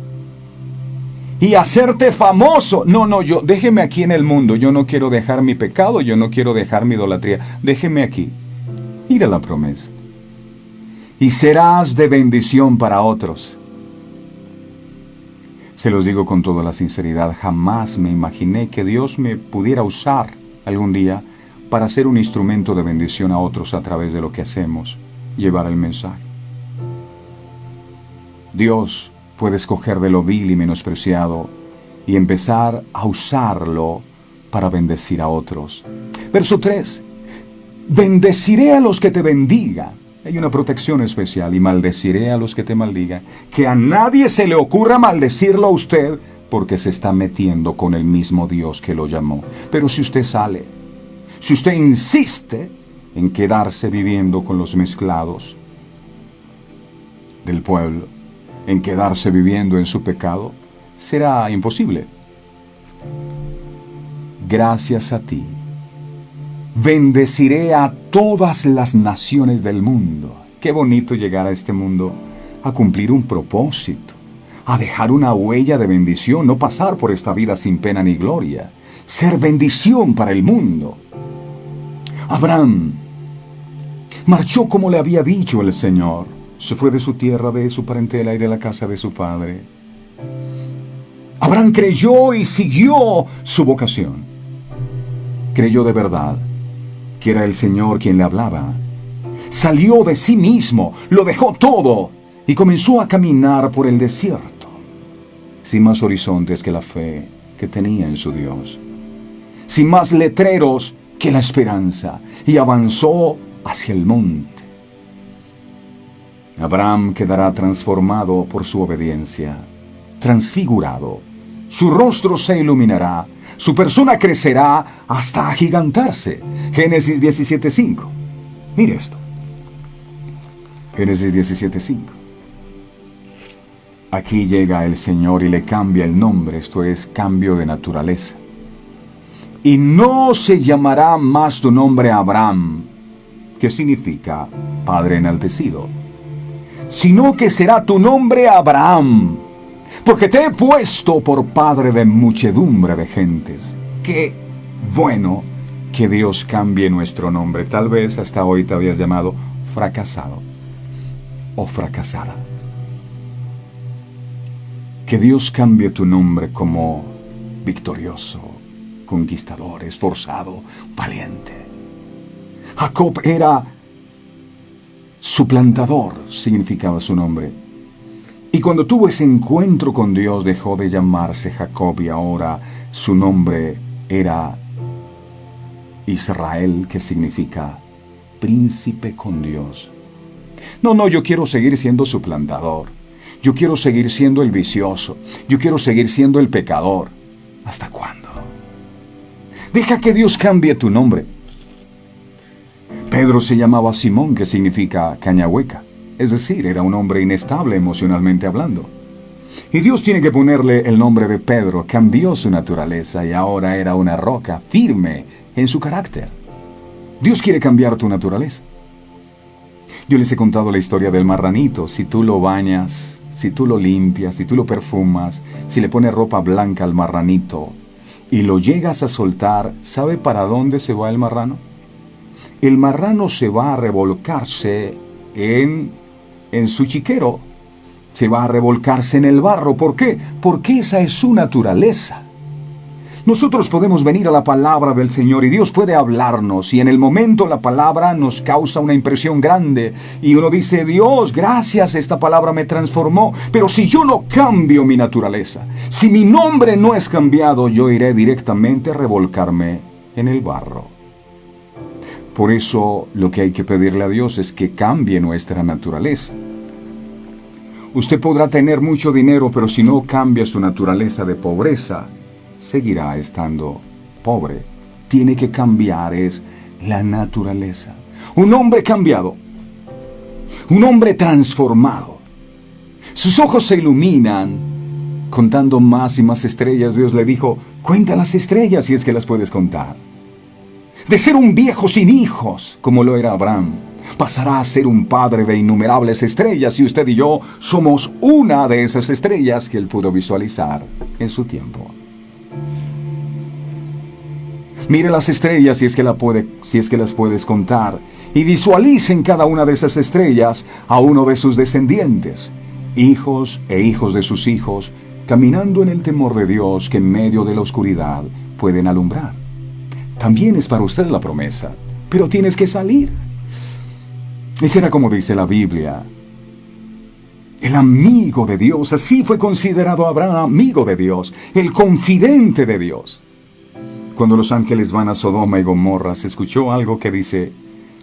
y hacerte famoso. No, déjeme aquí en el mundo. Yo no quiero dejar mi pecado, yo no quiero dejar mi idolatría. Déjeme aquí. Mira la promesa. Y serás de bendición para otros. Se los digo con toda la sinceridad, jamás me imaginé que Dios me pudiera usar algún día para ser un instrumento de bendición a otros a través de lo que hacemos, llevar el mensaje. Dios puede escoger de lo vil y menospreciado y empezar a usarlo para bendecir a otros. Verso 3. Bendeciré a los que te bendigan. Hay una protección especial. Y maldeciré a los que te maldigan. Que a nadie se le ocurra maldecirlo a usted porque se está metiendo con el mismo Dios que lo llamó. Pero si usted sale, si usted insiste en quedarse viviendo con los mezclados del pueblo, en quedarse viviendo en su pecado, será imposible. Gracias a ti, bendeciré a todas las naciones del mundo. Qué bonito llegar a este mundo a cumplir un propósito, a dejar una huella de bendición, no pasar por esta vida sin pena ni gloria, ser bendición para el mundo. Abraham marchó como le había dicho el Señor. Se fue de su tierra, de su parentela y de la casa de su padre. Abraham creyó y siguió su vocación. Creyó de verdad. que era el Señor quien le hablaba. Salió de sí mismo, lo dejó todo y comenzó a caminar por el desierto, sin más horizontes que la fe que tenía en su Dios, sin más letreros que la esperanza, y avanzó hacia el monte. Abraham quedará transformado por su obediencia, transfigurado. Su rostro se iluminará, su persona crecerá hasta agigantarse. Génesis 17:5. Mire esto. Génesis 17:5. Aquí llega el Señor y le cambia el nombre, esto es cambio de naturaleza. Y no se llamará más tu nombre Abraham, que significa Padre enaltecido, sino que será tu nombre Abraham, porque te he puesto por padre de muchedumbre de gentes. Qué bueno que Dios cambie nuestro nombre. Tal vez hasta hoy te habías llamado fracasado o fracasada. Que Dios cambie tu nombre como victorioso, conquistador, esforzado, valiente. Jacob era suplantador, significaba su nombre. Y cuando tuvo ese encuentro con Dios, dejó de llamarse Jacob y ahora su nombre era Israel, que significa príncipe con Dios. No, yo quiero seguir siendo suplantador. Yo quiero seguir siendo el vicioso. Yo quiero seguir siendo el pecador. ¿Hasta cuándo? Deja que Dios cambie tu nombre. Pedro se llamaba Simón, que significa caña hueca. Es decir, era un hombre inestable emocionalmente hablando. Y Dios tiene que ponerle el nombre de Pedro. Cambió su naturaleza y ahora era una roca firme en su carácter. Dios quiere cambiar tu naturaleza. Yo les he contado la historia del marranito. Si tú lo bañas, si tú lo limpias, si tú lo perfumas, si le pones ropa blanca al marranito y lo llegas a soltar, ¿sabe para dónde se va el marrano? El marrano se va a revolcarse en su chiquero, se va a revolcarse en el barro. ¿Por qué? Porque esa es su naturaleza. Nosotros podemos venir a la palabra del Señor y Dios puede hablarnos y en el momento la palabra nos causa una impresión grande y uno dice: Dios, gracias, esta palabra me transformó. Pero si yo no cambio mi naturaleza, si mi nombre no es cambiado, yo iré directamente a revolcarme en el barro. Por eso lo que hay que pedirle a Dios es que cambie nuestra naturaleza. Usted podrá tener mucho dinero, pero si no cambia su naturaleza de pobreza, seguirá estando pobre. Tiene que cambiar es la naturaleza. Un hombre cambiado, un hombre transformado. Sus ojos se iluminan contando más y más estrellas. Dios le dijo: cuenta las estrellas si es que las puedes contar. De ser un viejo sin hijos, como lo era Abraham, pasará a ser un padre de innumerables estrellas, y usted y yo somos una de esas estrellas que él pudo visualizar en su tiempo. Mire las estrellas si es que las puedes contar, y visualice en cada una de esas estrellas a uno de sus descendientes, hijos e hijos de sus hijos, caminando en el temor de Dios que en medio de la oscuridad pueden alumbrar. También es para usted la promesa, pero tienes que salir. Y será como dice la Biblia: el amigo de Dios. Así fue considerado Abraham, amigo de Dios, el confidente de Dios. Cuando los ángeles van a Sodoma y Gomorra, se escuchó algo que dice: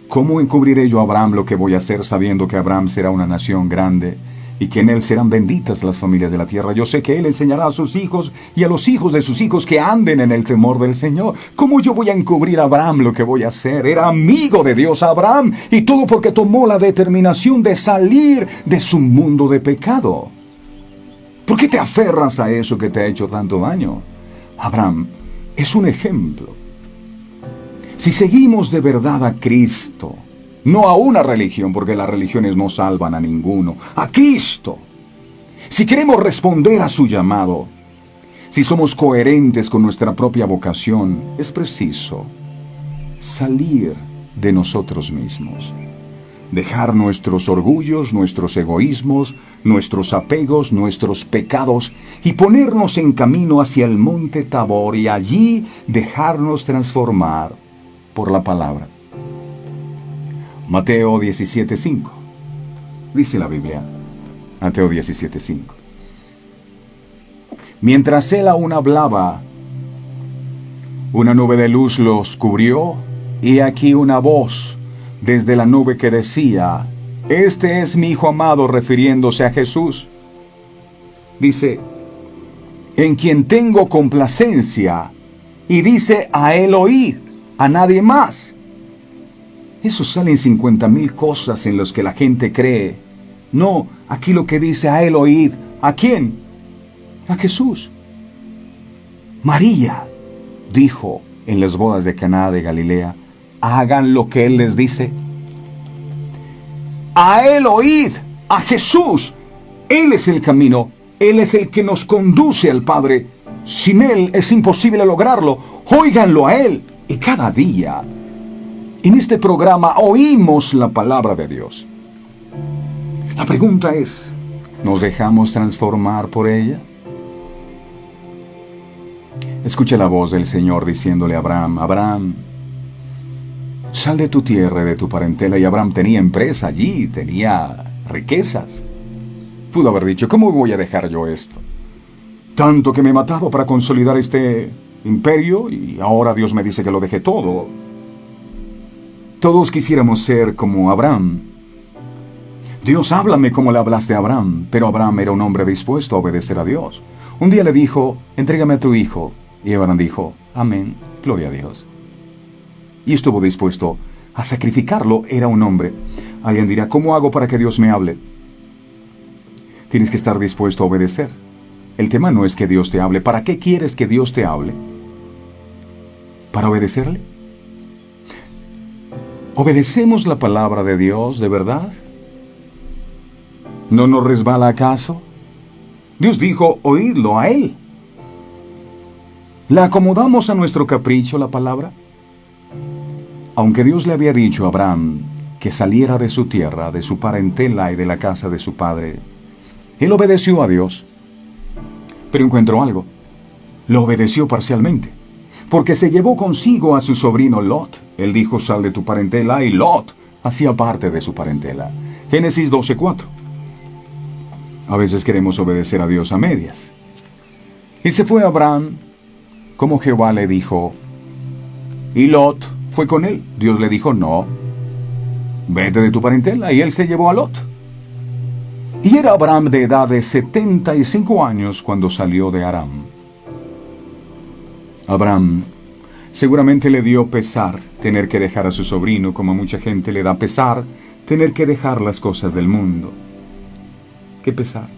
¿cómo encubriré yo a Abraham lo que voy a hacer, sabiendo que Abraham será una nación grande y que en él serán benditas las familias de la tierra? Yo sé que él enseñará a sus hijos y a los hijos de sus hijos que anden en el temor del Señor. ¿Cómo yo voy a encubrir a Abraham lo que voy a hacer? Era amigo de Dios Abraham, y todo porque tomó la determinación de salir de su mundo de pecado. ¿Por qué te aferras a eso que te ha hecho tanto daño? Abraham es un ejemplo. Si seguimos de verdad a Cristo, no a una religión, porque las religiones no salvan a ninguno, a Cristo. Si queremos responder a su llamado, si somos coherentes con nuestra propia vocación, es preciso salir de nosotros mismos, dejar nuestros orgullos, nuestros egoísmos, nuestros apegos, nuestros pecados y ponernos en camino hacia el monte Tabor y allí dejarnos transformar por la palabra. Mateo 17:5. Dice la Biblia, Mateo 17:5. Mientras él aún hablaba, una nube de luz los cubrió, y aquí una voz desde la nube que decía: Este es mi Hijo amado, refiriéndose a Jesús. Dice, en quien tengo complacencia, y dice: a él oíd, a nadie más. Eso salen 50,000 cosas en las que la gente cree. No, aquí lo que dice: a él oíd. ¿A quién? A Jesús. María dijo en las bodas de Caná de Galilea: hagan lo que él les dice. A él oíd, a Jesús. Él es el camino, él es el que nos conduce al Padre. Sin él es imposible lograrlo. Óiganlo a él. Y cada día, en este programa, oímos la palabra de Dios. La pregunta es, ¿nos dejamos transformar por ella? Escucha la voz del Señor diciéndole a Abraham: Abraham, sal de tu tierra y de tu parentela. Y Abraham tenía empresa allí, tenía riquezas. Pudo haber dicho: ¿cómo voy a dejar yo esto? Tanto que me he matado para consolidar este imperio, y ahora Dios me dice que lo deje todo. Todos quisiéramos ser como Abraham. Dios, háblame como le hablaste a Abraham. Pero Abraham era un hombre dispuesto a obedecer a Dios. Un día le dijo: entrégame a tu hijo. Y Abraham dijo: amén, gloria a Dios. Y estuvo dispuesto a sacrificarlo. Era un hombre. Alguien dirá: ¿cómo hago para que Dios me hable? Tienes que estar dispuesto a obedecer. El tema no es que Dios te hable. ¿Para qué quieres que Dios te hable? ¿Para obedecerle? ¿Obedecemos la palabra de Dios de verdad? ¿No nos resbala acaso? Dios dijo: oídlo a él. ¿La acomodamos a nuestro capricho la palabra? Aunque Dios le había dicho a Abraham que saliera de su tierra, de su parentela y de la casa de su padre, él obedeció a Dios. Pero encontró algo. Lo obedeció parcialmente, porque se llevó consigo a su sobrino Lot. Él dijo: sal de tu parentela, y Lot hacía parte de su parentela. Génesis 12:4. A veces queremos obedecer a Dios a medias. Y se fue Abraham como Jehová le dijo, y Lot fue con él. Dios le dijo: no, vete de tu parentela. Y él se llevó a Lot. Y era Abraham de edad de 75 años cuando salió de Aram. Abraham seguramente le dio pesar tener que dejar a su sobrino, como a mucha gente le da pesar tener que dejar las cosas del mundo. ¿Qué pesar?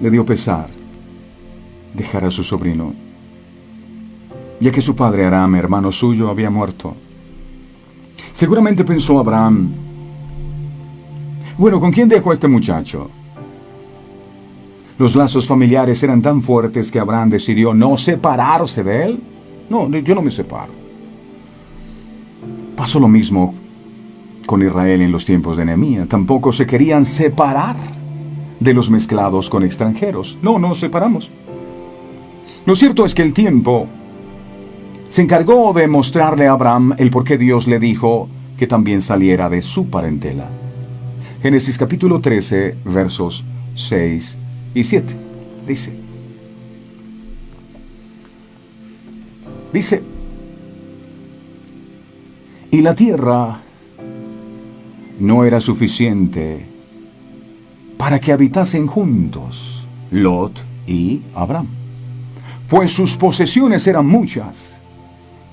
Le dio pesar dejar a su sobrino, ya que su padre Aram, hermano suyo, había muerto. Seguramente pensó Abraham: bueno, ¿con quién dejo a este muchacho? Los lazos familiares eran tan fuertes que Abraham decidió no separarse de él. No, yo no me separo. Pasó lo mismo con Israel en los tiempos de Nehemías. Tampoco se querían separar de los mezclados con extranjeros. No nos separamos. Lo cierto es que el tiempo se encargó de mostrarle a Abraham el por qué Dios le dijo que también saliera de su parentela. Génesis capítulo 13, versos 6 y 7. Dice, y la tierra no era suficiente para que habitasen juntos Lot y Abraham, pues sus posesiones eran muchas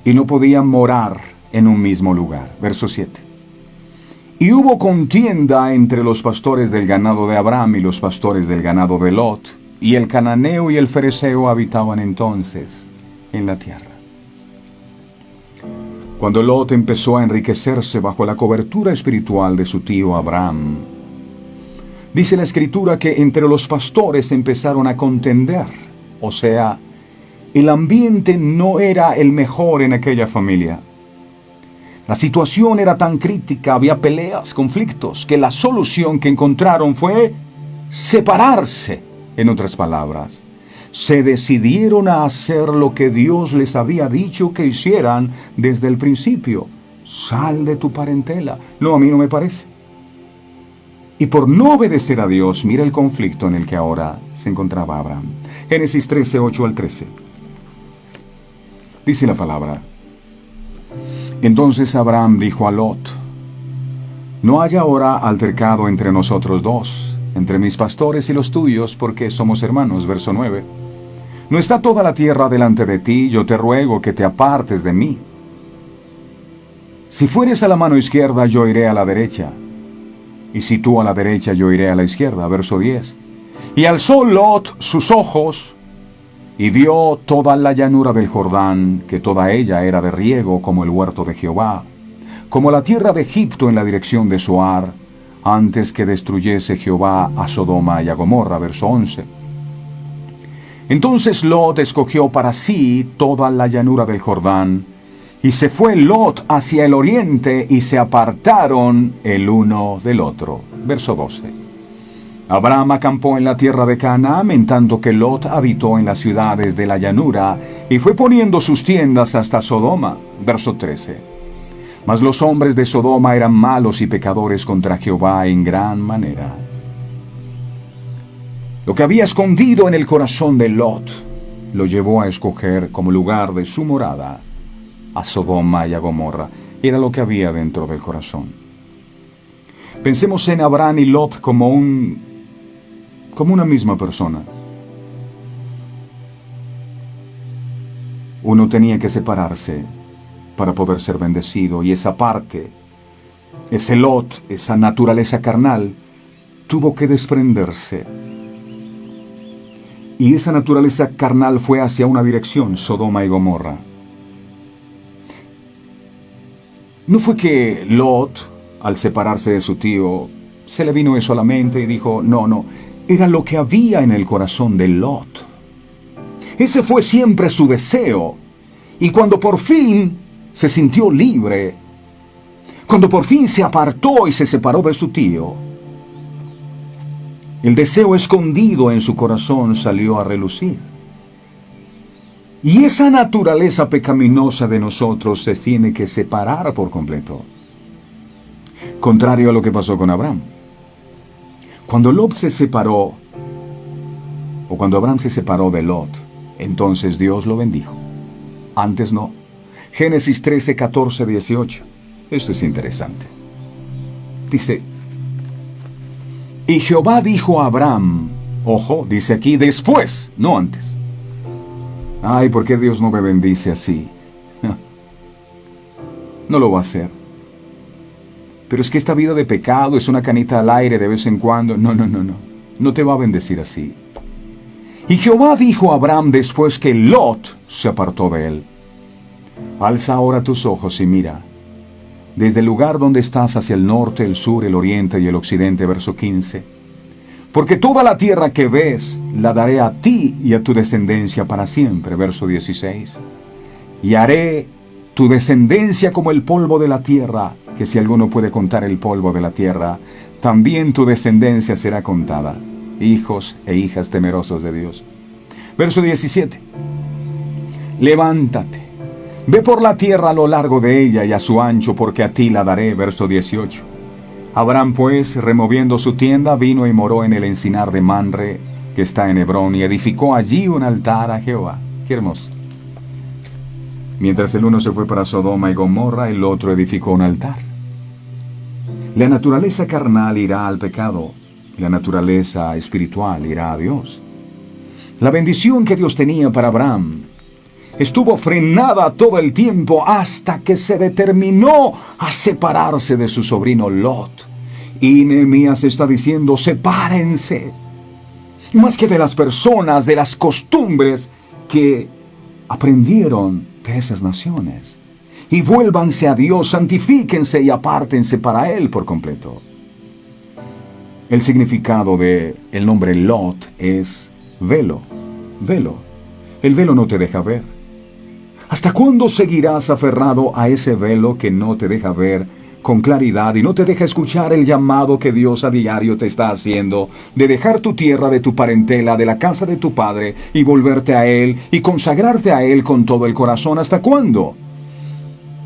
y no podían morar en un mismo lugar. Verso 7. Y hubo contienda entre los pastores del ganado de Abraham y los pastores del ganado de Lot, y el cananeo y el fereceo habitaban entonces en la tierra. Cuando Lot empezó a enriquecerse bajo la cobertura espiritual de su tío Abraham, dice la Escritura que entre los pastores empezaron a contender. O sea, el ambiente no era el mejor en aquella familia. La situación era tan crítica, había peleas, conflictos, que la solución que encontraron fue separarse. En otras palabras, se decidieron a hacer lo que Dios les había dicho que hicieran desde el principio, sal de tu parentela. No, a mí no me parece. Y por no obedecer a Dios, mira el conflicto en el que ahora se encontraba Abraham. Génesis 13, 8 al 13. Dice la palabra: Entonces Abraham dijo a Lot: No haya ahora altercado entre nosotros dos, entre mis pastores y los tuyos, porque somos hermanos. Verso 9. ¿No está toda la tierra delante de ti? Yo te ruego que te apartes de mí. Si fueres a la mano izquierda, yo iré a la derecha. Y si tú a la derecha, yo iré a la izquierda. Verso 10. Y alzó Lot sus ojos y vio toda la llanura del Jordán, que toda ella era de riego como el huerto de Jehová, como la tierra de Egipto en la dirección de Zoar, antes que destruyese Jehová a Sodoma y a Gomorra. Verso 11. Entonces Lot escogió para sí toda la llanura del Jordán, y se fue Lot hacia el oriente, y se apartaron el uno del otro. Verso 12. Abraham acampó en la tierra de Canaán, en tanto que Lot habitó en las ciudades de la llanura, y fue poniendo sus tiendas hasta Sodoma. Verso 13. Mas los hombres de Sodoma eran malos y pecadores contra Jehová en gran manera. Lo que había escondido en el corazón de Lot lo llevó a escoger como lugar de su morada a Sodoma y a Gomorra. Era lo que había dentro del corazón. Pensemos en Abraham y Lot como una misma persona. Uno tenía que separarse para poder ser bendecido, y esa parte, ese Lot, esa naturaleza carnal, tuvo que desprenderse. Y esa naturaleza carnal fue hacia una dirección: Sodoma y Gomorra. No fue que Lot, al separarse de su tío, se le vino eso a la mente y dijo: no, era lo que había en el corazón de Lot. Ese fue siempre su deseo. Y cuando por fin se sintió libre, cuando por fin se apartó y se separó de su tío, el deseo escondido en su corazón salió a relucir. Y esa naturaleza pecaminosa de nosotros se tiene que separar por completo. Contrario a lo que pasó con Abraham. Cuando Lot se separó, o cuando Abraham se separó de Lot, entonces Dios lo bendijo. Antes no. Génesis 13, 14, 18. Esto es interesante. Dice: Y Jehová dijo a Abraham, ojo, dice aquí después, no antes. Ay, ¿por qué Dios no me bendice así? No lo va a hacer. Pero es que esta vida de pecado es una canita al aire de vez en cuando. No. No te va a bendecir así. Y Jehová dijo a Abraham después que Lot se apartó de él: Alza ahora tus ojos y mira, desde el lugar donde estás hacia el norte, el sur, el oriente y el occidente. Verso 15. Porque toda la tierra que ves la daré a ti y a tu descendencia para siempre. Verso 16. Y haré tu descendencia como el polvo de la tierra, que si alguno puede contar el polvo de la tierra, también tu descendencia será contada. Hijos e hijas temerosos de Dios. Verso 17. Levántate, ve por la tierra a lo largo de ella y a su ancho, porque a ti la daré. Verso 18. Abraham pues, removiendo su tienda, vino y moró en el encinar de Manre, que está en Hebrón, y edificó allí un altar a Jehová. Qué hermoso. Mientras el uno se fue para Sodoma y Gomorra, el otro edificó un altar. La naturaleza carnal irá al pecado, la naturaleza espiritual irá a Dios. La bendición que Dios tenía para Abraham estuvo frenada todo el tiempo hasta que se determinó a separarse de su sobrino Lot. Y Nehemías está diciendo: sepárense. Más que de las personas, de las costumbres que aprendieron de esas naciones. Y vuélvanse a Dios, santifíquense y apártense para Él por completo. El significado de el nombre Lot es velo. Velo. El velo no te deja ver. ¿Hasta cuándo seguirás aferrado a ese velo que no te deja ver con claridad y no te deja escuchar el llamado que Dios a diario te está haciendo de dejar tu tierra, de tu parentela, de la casa de tu padre y volverte a Él y consagrarte a Él con todo el corazón? ¿Hasta cuándo?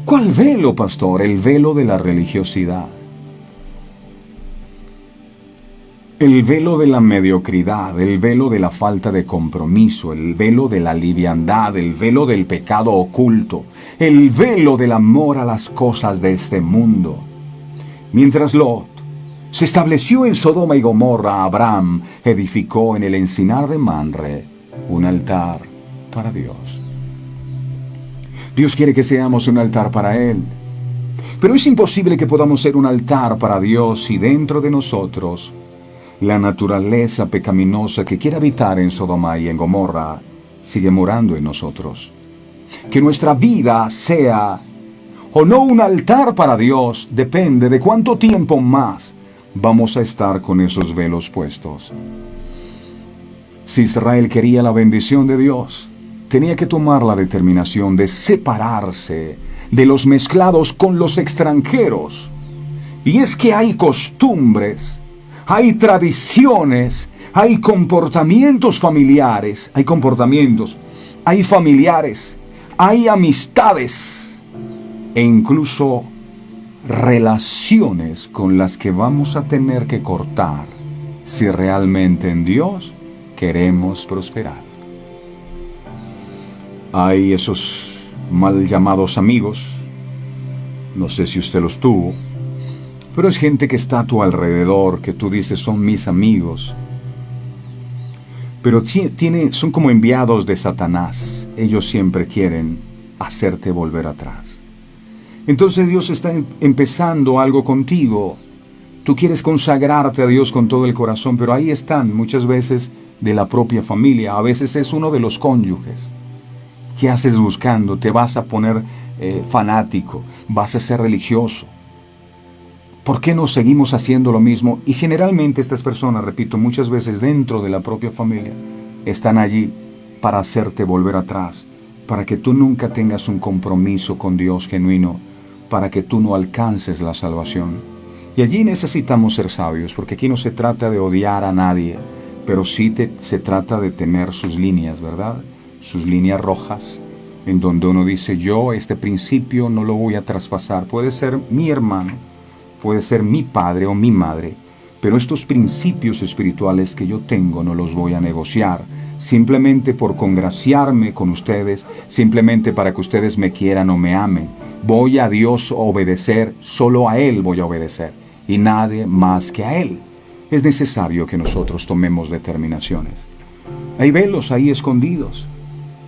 ¿Cuál velo, pastor? El velo de la religiosidad. El velo de la mediocridad, el velo de la falta de compromiso, el velo de la liviandad, el velo del pecado oculto, el velo del amor a las cosas de este mundo. Mientras Lot se estableció en Sodoma y Gomorra, Abraham edificó en el encinar de Manre un altar para Dios. Dios quiere que seamos un altar para Él. Pero es imposible que podamos ser un altar para Dios si dentro de nosotros la naturaleza pecaminosa que quiere habitar en Sodoma y en Gomorra sigue morando en nosotros. Que nuestra vida sea o no un altar para Dios depende de cuánto tiempo más vamos a estar con esos velos puestos. Si Israel quería la bendición de Dios, tenía que tomar la determinación de separarse de los mezclados con los extranjeros. Y es que hay costumbres, hay tradiciones, hay comportamientos familiares, hay familiares, hay amistades e incluso relaciones con las que vamos a tener que cortar si realmente en Dios queremos prosperar. Hay esos mal llamados amigos, no sé si usted los tuvo, pero es gente que está a tu alrededor, que tú dices son mis amigos, pero son como enviados de Satanás. Ellos siempre quieren hacerte volver atrás. Entonces Dios está empezando algo contigo. Tú quieres consagrarte a Dios con todo el corazón, pero ahí están muchas veces de la propia familia. A veces es uno de los cónyuges. ¿Qué haces buscando? Te vas a poner fanático, vas a ser religioso. ¿Por qué no seguimos haciendo lo mismo? Y generalmente estas personas, repito, muchas veces dentro de la propia familia, están allí para hacerte volver atrás, para que tú nunca tengas un compromiso con Dios genuino, para que tú no alcances la salvación. Y allí necesitamos ser sabios, porque aquí no se trata de odiar a nadie, pero sí se trata de tener sus líneas, ¿verdad? Sus líneas rojas, en donde uno dice, yo este principio no lo voy a traspasar. Puede ser mi hermano, puede ser mi padre o mi madre, pero estos principios espirituales que yo tengo no los voy a negociar, simplemente por congraciarme con ustedes, simplemente para que ustedes me quieran o me amen. Voy a Dios a obedecer, solo a Él voy a obedecer, y nadie más que a Él. Es necesario que nosotros tomemos determinaciones. Hay velos ahí escondidos.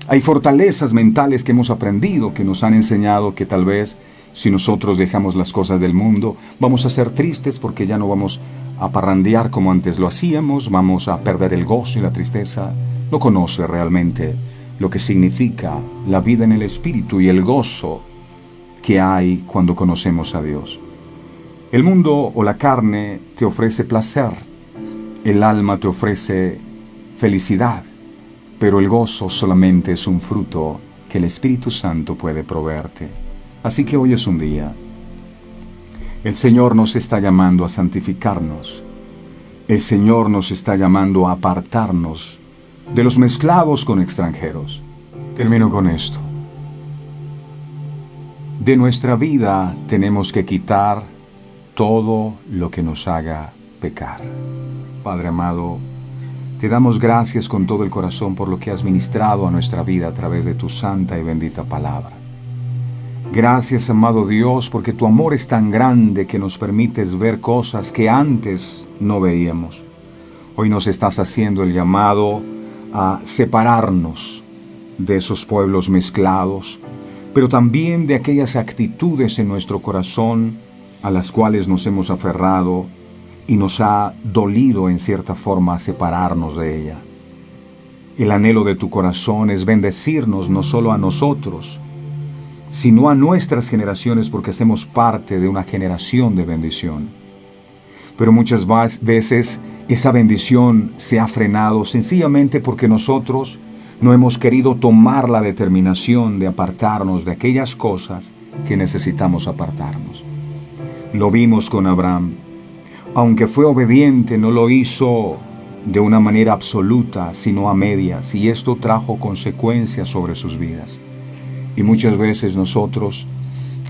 Hay fortalezas mentales que hemos aprendido, que nos han enseñado que tal vez si nosotros dejamos las cosas del mundo, vamos a ser tristes porque ya no vamos a parrandear como antes lo hacíamos, vamos a perder el gozo y la tristeza. No conoce realmente lo que significa la vida en el Espíritu y el gozo que hay cuando conocemos a Dios. El mundo o la carne te ofrece placer, el alma te ofrece felicidad, pero el gozo solamente es un fruto que el Espíritu Santo puede proveerte. Así que hoy es un día. El Señor nos está llamando a santificarnos. El Señor nos está llamando a apartarnos de los mezclados con extranjeros. Termino con esto. De nuestra vida tenemos que quitar todo lo que nos haga pecar. Padre amado, te damos gracias con todo el corazón por lo que has ministrado a nuestra vida a través de tu santa y bendita palabra. Gracias, amado Dios, porque tu amor es tan grande que nos permites ver cosas que antes no veíamos. Hoy nos estás haciendo el llamado a separarnos de esos pueblos mezclados, pero también de aquellas actitudes en nuestro corazón a las cuales nos hemos aferrado y nos ha dolido en cierta forma separarnos de ella. El anhelo de tu corazón es bendecirnos no solo a nosotros, sino a nuestras generaciones, porque hacemos parte de una generación de bendición. Pero muchas veces esa bendición se ha frenado sencillamente porque nosotros no hemos querido tomar la determinación de apartarnos de aquellas cosas que necesitamos apartarnos. Lo vimos con Abraham. Aunque fue obediente, no lo hizo de una manera absoluta, sino a medias, y esto trajo consecuencias sobre sus vidas. Y muchas veces nosotros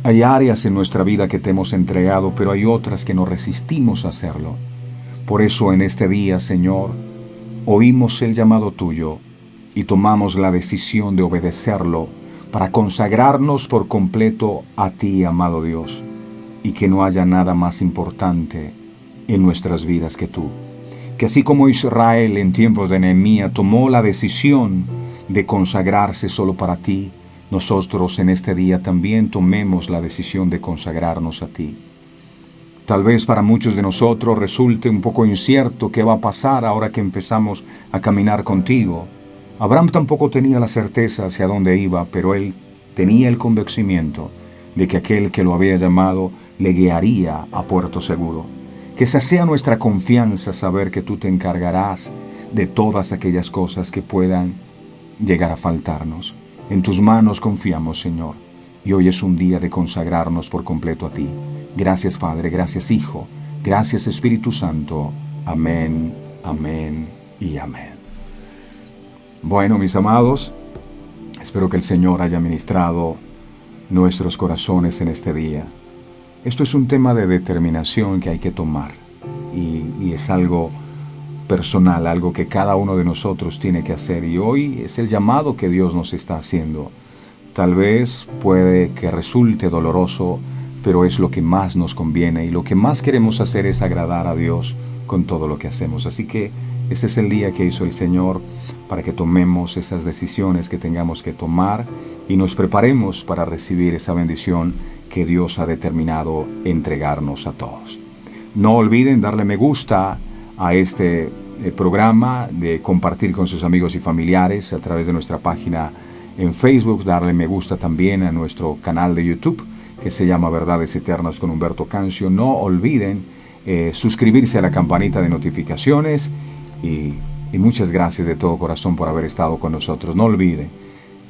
Hay áreas en nuestra vida que te hemos entregado, pero hay otras que no resistimos a hacerlo. Por eso en este día, Señor, oímos el llamado tuyo y tomamos la decisión de obedecerlo para consagrarnos por completo a ti, amado Dios, y que no haya nada más importante en nuestras vidas que tú. Que así como Israel en tiempos de Nehemías tomó la decisión de consagrarse solo para ti, nosotros en este día también tomemos la decisión de consagrarnos a ti. Tal vez para muchos de nosotros resulte un poco incierto qué va a pasar ahora que empezamos a caminar contigo. Abraham tampoco tenía la certeza hacia dónde iba, pero él tenía el convencimiento de que aquel que lo había llamado le guiaría a puerto seguro. Que esa sea nuestra confianza, saber que tú te encargarás de todas aquellas cosas que puedan llegar a faltarnos. En tus manos confiamos, Señor, y hoy es un día de consagrarnos por completo a ti. Gracias, Padre, gracias, Hijo, gracias, Espíritu Santo. Amén, amén y amén. Bueno, mis amados, espero que el Señor haya ministrado nuestros corazones en este día. Esto es un tema de determinación que hay que tomar y es algo personal, algo que cada uno de nosotros tiene que hacer, y hoy es el llamado que Dios nos está haciendo. Tal vez puede que resulte doloroso, pero es lo que más nos conviene y lo que más queremos hacer es agradar a Dios con todo lo que hacemos. Así que ese es el día que hizo el Señor para que tomemos esas decisiones que tengamos que tomar y nos preparemos para recibir esa bendición que Dios ha determinado entregarnos a todos. No olviden darle me gusta a este programa, de compartir con sus amigos y familiares a través de nuestra página en Facebook, darle me gusta también a nuestro canal de YouTube que se llama Verdades Eternas con Humberto Cancio. No olviden suscribirse a la campanita de notificaciones y muchas gracias de todo corazón por haber estado con nosotros. No olviden,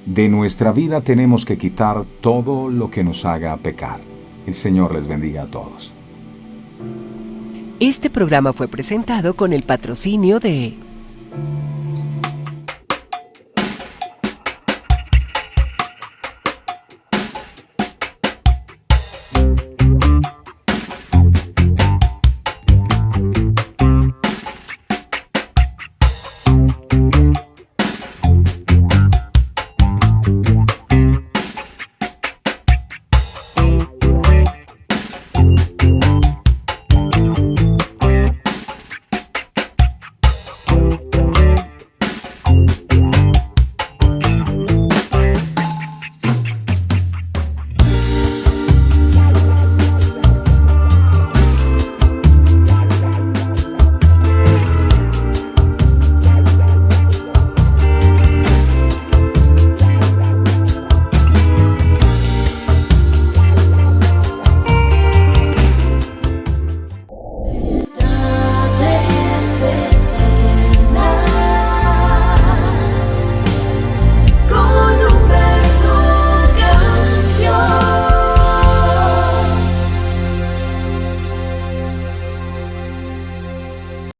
de nuestra vida tenemos que quitar todo lo que nos haga pecar. El Señor les bendiga a todos. Este programa fue presentado con el patrocinio de